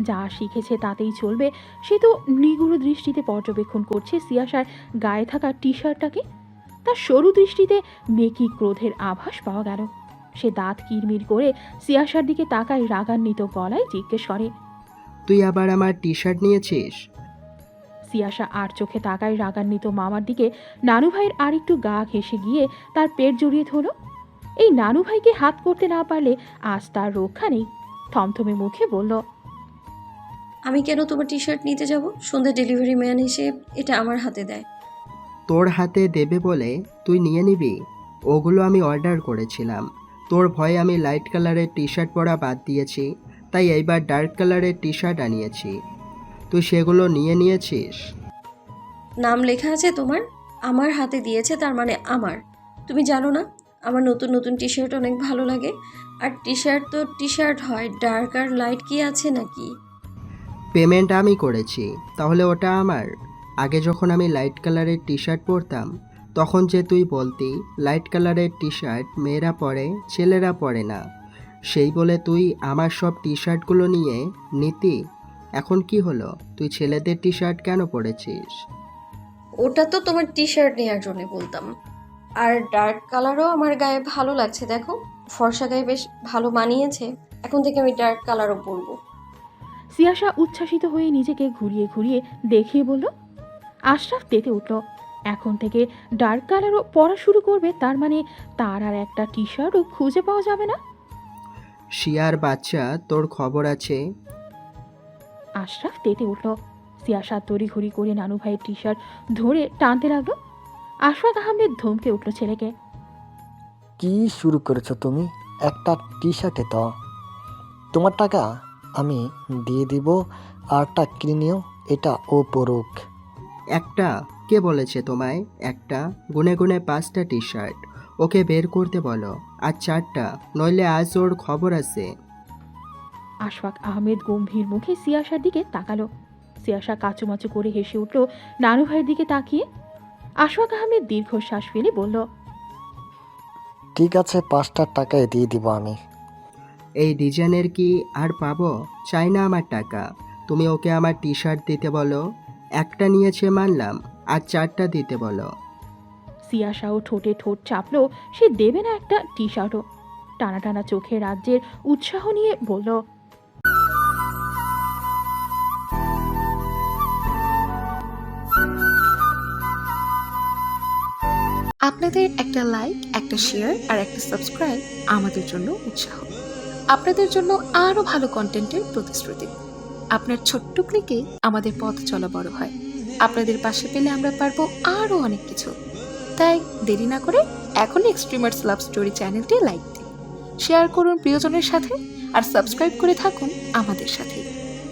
যা শিখেছে তাতেই চলবে, সে তো নিগুড় দৃষ্টিতে পর্যবেক্ষণ করছে সিয়াসার গায়ে থাকা টি শার্টটাকে। তার সরু দৃষ্টিতে মেকি ক্রোধের আভাস পাওয়া গেল। সে দাঁত কিরমির করে সিয়াসার দিকে তাকায় রাগান্বিত গলায় জিজ্ঞেস করে, তুই আবার আমার টি শার্ট নিয়েছিস? সিয়াসা আর চোখে তাকায় রাগান্বিত মামার দিকে। নানু ভাইয়ের আর একটু গা ঘেঁষে গিয়ে তার পেট জড়িয়ে ধরল। এই নানু ভাইকে হাত করতে না পারলে আজ তার রক্ষা নেই। থমথমে মুখে বলল, আমি কেন তোমার টি শার্ট নিতে যাব? সন্ধ্যে ডেলিভারি ম্যান এসে এটা আমার হাতে দেয়। তোর হাতে দেবে বলে তুই নিয়ে নিবি? ওগুলো আমি অর্ডার করেছিলাম। তোর ভয়ে আমি লাইট কালারের টি শার্ট পরা বাদ দিয়েছি, তাই এইবার ডার্ক কালারের টি শার্ট আনিয়েছি। তুই সেগুলো নিয়ে নিয়েছিস? নাম লেখা আছে তোমার, আমার হাতে দিয়েছে, তার মানে আমার। তুমি জানো না আমার নতুন নতুন টি শার্ট অনেক ভালো লাগে? আর টি শার্ট তো টি শার্ট হয়, ডার্ক আর লাইট কি আছে নাকি? পেমেন্ট আমি করেছি, তাহলে ওটা আমার। আগে যখন আমি লাইট কালারের টি শার্ট পরতাম তখন যে তুই বলতি লাইট কালারের টি শার্ট মেয়েরা পরে, ছেলেরা পরে না, সেই বলে তুই আমার সব টি শার্টগুলো নিয়ে নিতি। এখন কি হলো, তুই ছেলেদের টি শার্ট কেন পরেছিস? ওটা তো তোমার টি শার্ট নেওয়ার জন্য বলতাম। আর ডার্ক কালারও আমার গায়ে ভালো লাগছে, দেখো ফর্সা গায়ে বেশ ভালো মানিয়েছে। এখন থেকে আমি ডার্ক কালারও পরবো। সিয়াসা উচ্ছ্বাসিত হয়ে নিজেকে ঘুরিয়ে ঘুরিয়ে দেখিয়ে বলল। আশরাফ তেতে উঠল। এখন থেকে ডার্ক কালারও পরা শুরু করবে, তার মানে তার আর একটা টি শার্টও খুঁজে পাওয়া যাবে না। শিয়ার বাচ্চা, তোর খবর আছে? আশরাফ তেতে উঠল। সিয়াসা তড়িঘড়ি করে নানু ভাইয়ের টি শার্ট ধরে টানতে লাগলো। আশফাক আহমেদ ধমকে উঠল ছেলেকে। কি শুরু করেছো তুমি? একটা টি শার্টে তো তোমার টাকা আমি দিয়ে দিব, আরটা কিনে নিও, এটা ও পরুক। একটা? কে বলেছে তোমায় একটা? গুনে গুনে 5টা টি শার্ট ওকে বের করতে বলো, আর 4টা, নইলে আজ ওর খবর আছে। আশফাক আহমেদ গম্ভীর মুখে সিয়াসার দিকে তাকালো। সিয়াসা কাচুমাচু করে হেসে উঠল নানু ভাইয়ের দিকে তাকিয়ে। আশফাক আহমেদ দীর্ঘশ্বাস ফেলে বলল, ঠিক আছে, 5টা টাকায় দিয়ে দিব আমি। এই ডিজাইনের কি আর পাবো? চাই না আমার টাকা। তুমি ওকে আমার টি শার্ট দিতে বলো। একটা নিয়েছে মানলাম, আর 4টা দিতে বলো। সিয়াসাও ঠোঁটে ঠোঁট চাপলো, সে দেবে না একটা টি শার্টও। টানা টানা চোখে রাজ্যের উৎসাহ নিয়ে বলল, আপনাদের একটা লাইক, একটা শেয়ার আর একটা সাবস্ক্রাইব আমাদের জন্য উৎসাহ, আপনাদের জন্য আরো ভালো কন্টেন্টের প্রতিশ্রুতি। আপনার ছোট্ট ক্লিকে আমাদের পথ চলা বড় হয়। আপনাদের পাশে পেলে আমরা পারবো আরো অনেক কিছু। তাই দেরি না করে এখনই এক্সট্রিমার্স লাভ স্টোরি চ্যানেলটি লাইক দিন, শেয়ার করুন প্রিয়জনের সাথে, আর সাবস্ক্রাইব করে থাকুন আমাদের সাথে।